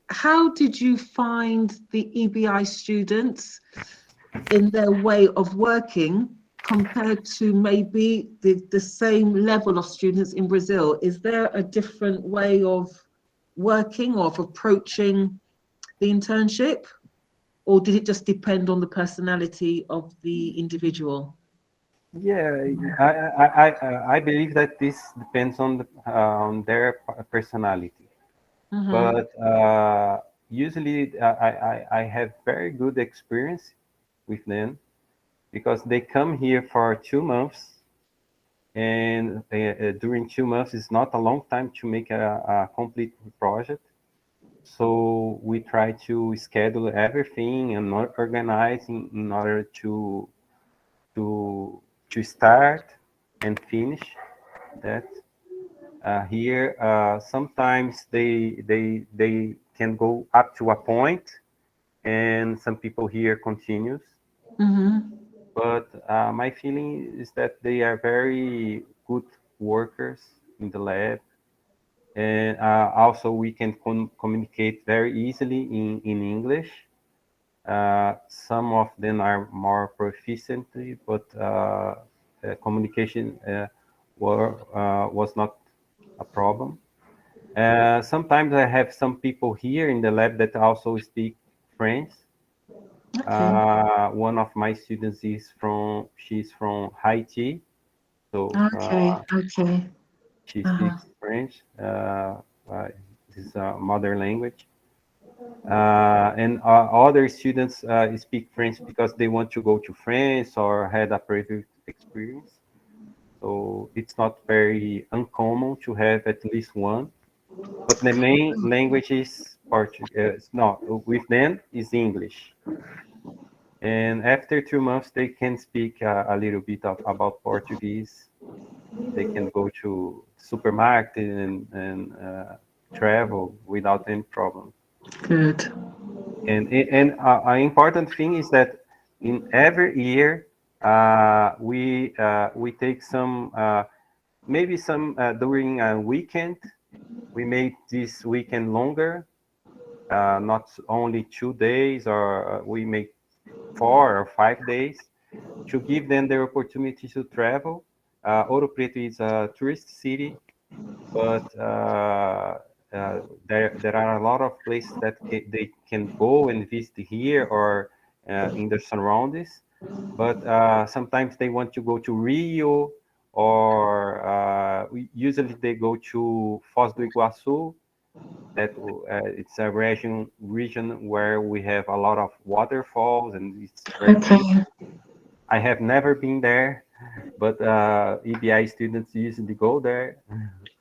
how did you find the EBI students in their way of working compared to maybe the same level of students in Brazil? Is there a different way of working or of approaching the internship? Or did it just depend on the personality of the individual? Yeah, I believe that this depends on on their personality. Mm-hmm. But usually, I have very good experience with them because they come here for 2 months, and during 2 months is not a long time to make a complete project. So we try to schedule everything and organize in order to to start and finish that. Here, sometimes they can go up to a point, and some people here continues. Mm-hmm. But my feeling is that they are very good workers in the lab, and also we can communicate very easily in English. Some of them are more proficiently, but communication was not a problem. Sometimes I have some people here in the lab that also speak French. Okay. One of my students she's from Haiti, so Okay. Okay. she Uh-huh. speaks French. Uh, this is a mother language. And other students speak French because they want to go to France or had a previous experience. So it's not very uncommon to have at least one. But the main language is Portuguese. No, with them is English. And after 2 months, they can speak a little bit about Portuguese. They can go to supermarket and travel without any problem. Good. And an important thing is that in every year we take some maybe some during a weekend. We made this weekend longer, not only 2 days, or we make 4 or 5 days to give them the opportunity to travel. Ouro Preto is a tourist city, but there are a lot of places that they can go and visit here or in the surroundings. But sometimes they want to go to Rio, or usually they go to Foz do Iguaçu. That it's a region where we have a lot of waterfalls, and it's very beautiful. Okay. I have never been there, but EBI students usually go there.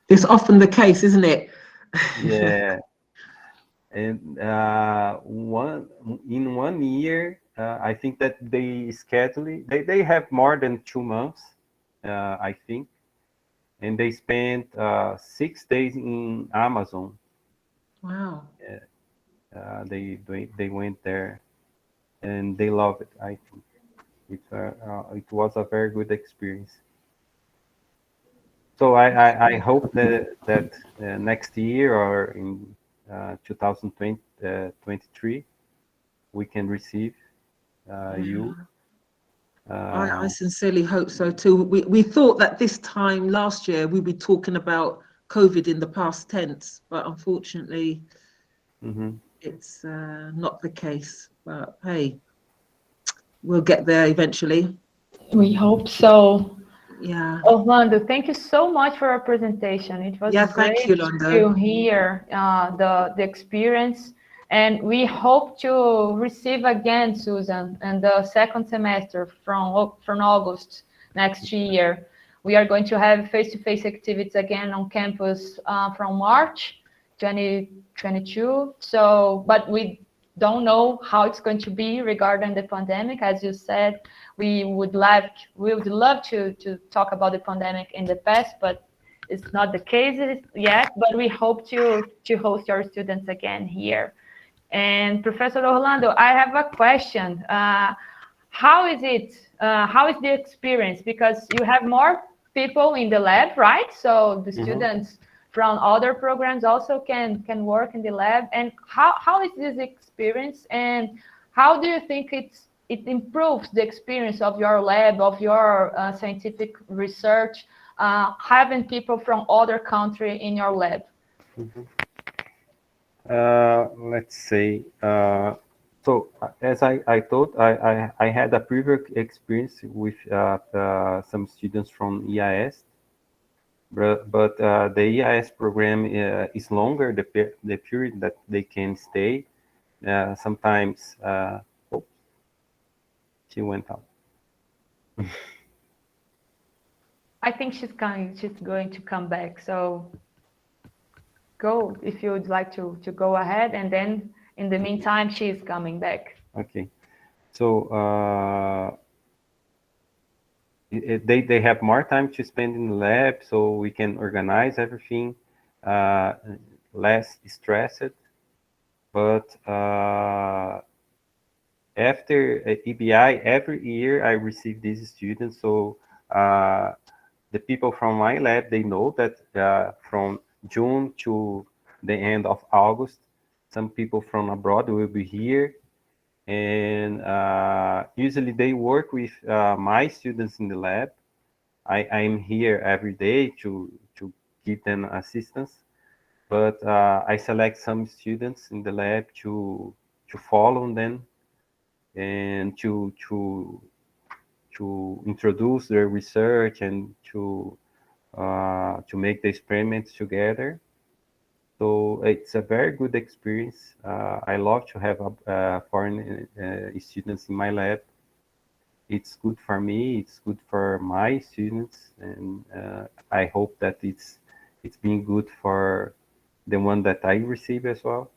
It's often the case, isn't it? Yeah, and one in 1 year, I think that they schedule it. They have more than 2 months, I think, and they spent 6 days in Amazon. Wow. They went there and they love it. I think it was a very good experience. So I hope that next year or in 2023 we can receive you. I sincerely hope so too. We thought that this time last year we'd be talking about COVID in the past tense, but unfortunately it's not the case. But hey, we'll get there eventually. We hope so. Yeah. Orlando, thank you so much for your presentation. It was Thank great you, Londo. to hear the experience. And we hope to receive again, Susan, in the second semester from August next year. We are going to have face-to-face activities again on campus from March 2022. So, but we don't know how it's going to be regarding the pandemic. As you said, we would love to talk about the pandemic in the past, but it's not the case yet. But we hope to host our students again here. And Professor Orlando, I have a question. How is it? How is the experience? Because you have more people in the lab, right? So the students from other programs also can work in the lab. And how is this experience? And how do you think it improves the experience of your lab, of your scientific research, having people from other countries in your lab? Let's say, so as I thought, I had a previous experience with some students from EIS, but the EIS program is longer, the period that they can stay. Sometimes, she went out. I think she's going to come back. So go if you would like to go ahead, and then in the meantime she's coming back. Okay, so they have more time to spend in the lab, so we can organize everything, less stressed. But after EBI, every year I receive these students, so the people from my lab, they know that from June to the end of August, some people from abroad will be here, and usually they work with my students in the lab. I'm here every day to give them assistance, but I select some students in the lab to follow them and to introduce their research and to make the experiments together. So it's a very good experience. I love to have foreign students in my lab. It's good for me, it's good for my students, and I hope that it's been good for the one that I receive as well.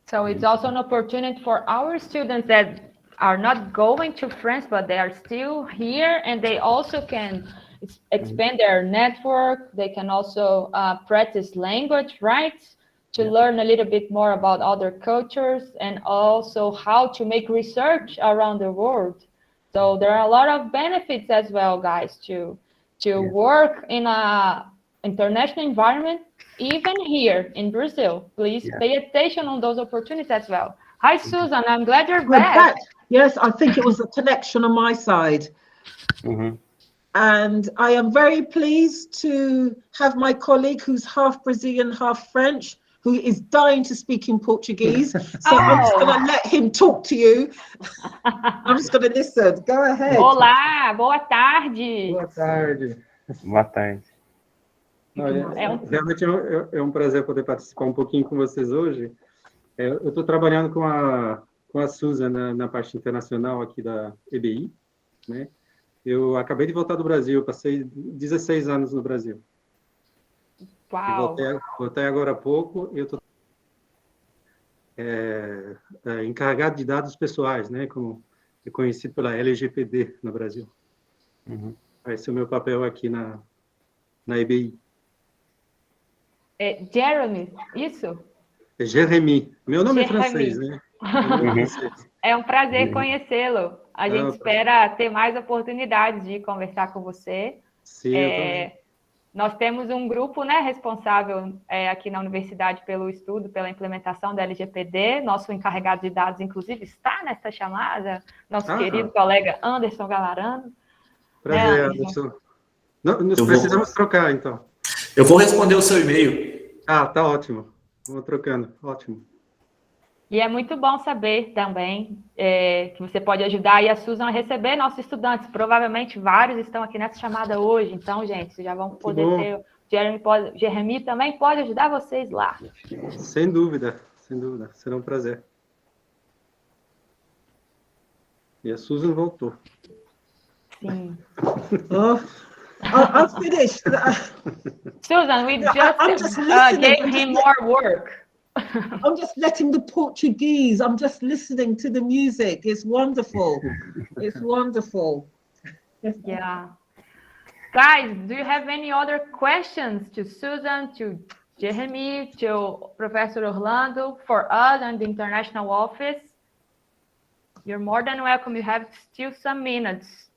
So it's also an opportunity for our students that are not going to France, but they are still here, and they also can expand their network. They can also practice language, right? To learn a little bit more about other cultures, and also how to make research around the world. So there are a lot of benefits as well, guys, to work in a international environment, even here in Brazil. Please pay attention on those opportunities as well. Hi, Susan, I'm glad you're back. Yes, I think it was a connection on my side. And I am very pleased to have my colleague who's half Brazilian, half French, who is dying to speak in Portuguese. So I'm just going to let him talk to you. I'm just going to listen. Go ahead. Olá, boa tarde. Boa tarde. Boa tarde. Realmente é um prazer poder participar um pouquinho com vocês hoje. Eu estou trabalhando com a Susan na parte internacional aqui da EBI, né? Eu acabei de voltar do Brasil, passei 16 anos no Brasil. Uau! Voltei agora há pouco, eu estou encarregado de dados pessoais, né? Como é conhecido pela LGPD no Brasil. Esse é o meu papel aqui na EBI. É Jeremy, isso? É Jeremy. Meu nome é francês, né? É um prazer conhecê-lo. A gente espera ter mais oportunidades de conversar com você. Sim, eu também. Nós temos um grupo, né, responsável aqui na universidade pelo estudo, pela implementação da LGPD. Nosso encarregado de dados, inclusive, está nesta chamada, nosso querido colega Anderson Galarano. Prazer, né, Anderson. Nós precisamos trocar, então. Eu vou responder o seu e-mail. Ah, tá ótimo. Vamos trocando, ótimo. E é muito bom saber também que você pode ajudar aí a Susan a receber nossos estudantes. Provavelmente vários estão aqui nessa chamada hoje. Então, gente, vocês já vão poder ter... Jeremy também pode ajudar vocês lá. Sem dúvida, sem dúvida. Será um prazer. E a Susan voltou. Sim. I'm finished. Susan, we just gave him more work. I'm just letting the Portuguese, I'm just listening to the music. It's wonderful. It's wonderful. Yeah. Guys, do you have any other questions to Susan, to Jeremy, to Professor Orlando, for us and the international office? You're more than welcome. You have still some minutes.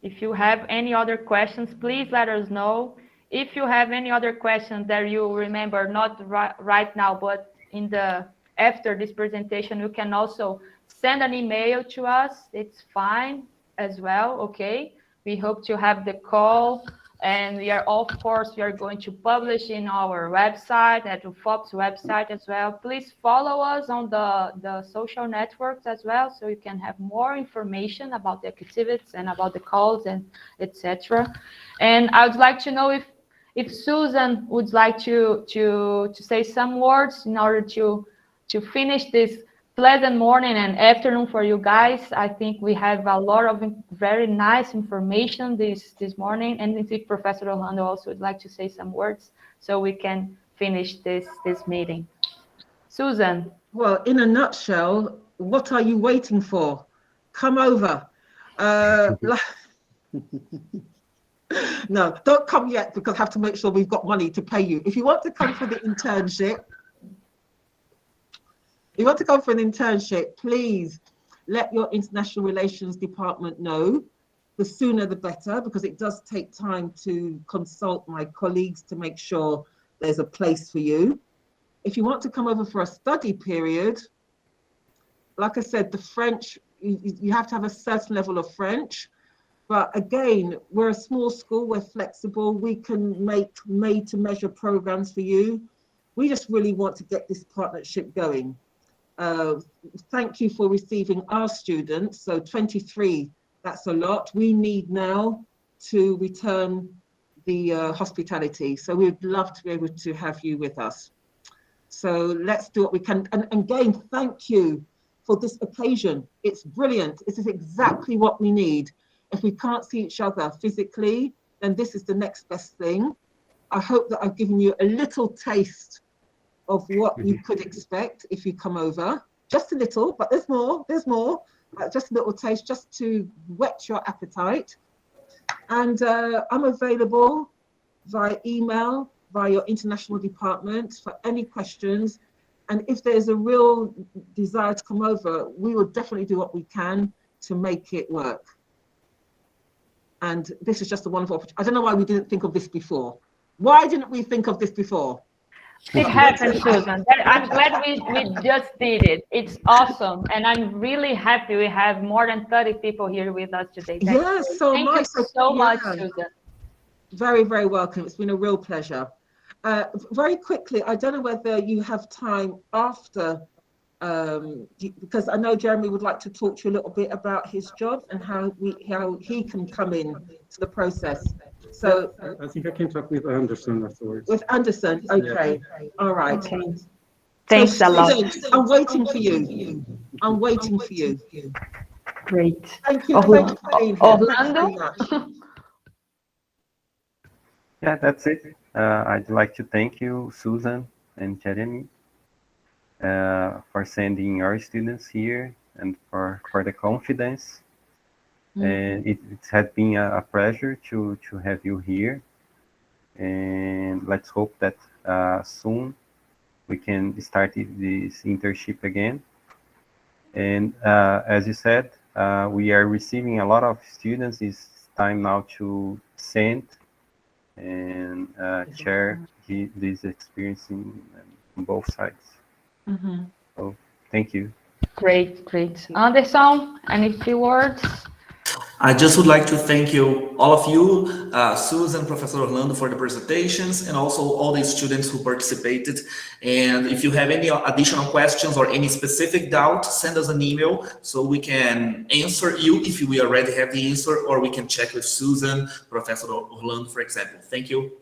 If you have any other questions, please let us know. If you have any other questions that you remember, not right now, but after this presentation, you can also send an email to us. It's fine as well, okay? We hope to have the call, and we are going to publish in our website, at UFOP's website as well. Please follow us on the social networks as well, so you can have more information about the activities and about the calls and etc. And I would like to know if Susan would like to say some words in order to finish this pleasant morning and afternoon for you guys. I think we have a lot of very nice information this morning, and if Professor Orlando also would like to say some words so we can finish this meeting. Susan. Well, in a nutshell, what are you waiting for? Come over. No, don't come yet, because I have to make sure we've got money to pay you. If you want to come for the internship, please let your international relations department know. The sooner the better, because it does take time to consult my colleagues to make sure there's a place for you. If you want to come over for a study period, like I said, the French, you have to have a certain level of French. But again, we're a small school, we're flexible, we can make made-to-measure programs for you. We just really want to get this partnership going. Thank you for receiving our students. So 23, that's a lot. We need now to return the hospitality. So we'd love to be able to have you with us. So let's do what we can. And again, thank you for this occasion. It's brilliant. This is exactly what we need. If we can't see each other physically, then this is the next best thing. I hope that I've given you a little taste of what you could expect if you come over. Just a little, but there's more, just a little taste, just to whet your appetite. And I'm available via email, via your international department for any questions. And if there's a real desire to come over, we will definitely do what we can to make it work. And this is just a wonderful opportunity. I don't know why we didn't think of this before. Why didn't we think of this before? It happened, Susan. I'm glad we just did it. It's awesome. And I'm really happy we have more than 30 people here with us today. Yes, so Thank much. you so much, Susan. Very, very welcome. It's been a real pleasure. Very quickly, I don't know whether you have time after, because I know Jeremy would like to talk to you a little bit about his job and how he can come in to the process. So I think I can talk with Anderson afterwards. With Anderson, okay. Yeah. All right. Okay. Thanks a lot. I'm waiting for you. I'm waiting for you. Great. Thank you. Thank you for being here. Orlando? Yeah, that's it. I'd like to thank you, Susan and Jeremy, for sending your students here and for the confidence. And it has been a pleasure to have you here. And let's hope that soon we can start this internship again. And as you said, we are receiving a lot of students. It's time now to send and share this experience on both sides. So thank you. Great, great. Anderson, any few words? I just would like to thank you, all of you, Susan, Professor Orlando, for the presentations, and also all the students who participated. And if you have any additional questions or any specific doubt, send us an email so we can answer you if we already have the answer, or we can check with Susan, Professor Orlando, for example. Thank you.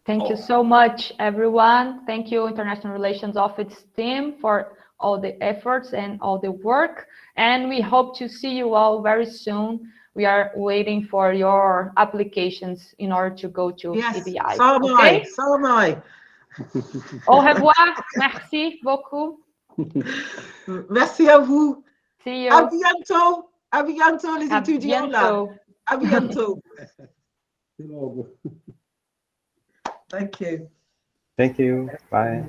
Thank you so much, everyone. Thank you, International Relations Office team, for all the efforts and all the work. And we hope to see you all very soon. We are waiting for your applications in order to go to EBI. So am I. So am I. Au revoir. Merci beaucoup. Merci à vous. See you. À bientôt. À bientôt, les À étudiants là. bientôt. À bientôt. Até logo. Thank you. Thank you. Bye.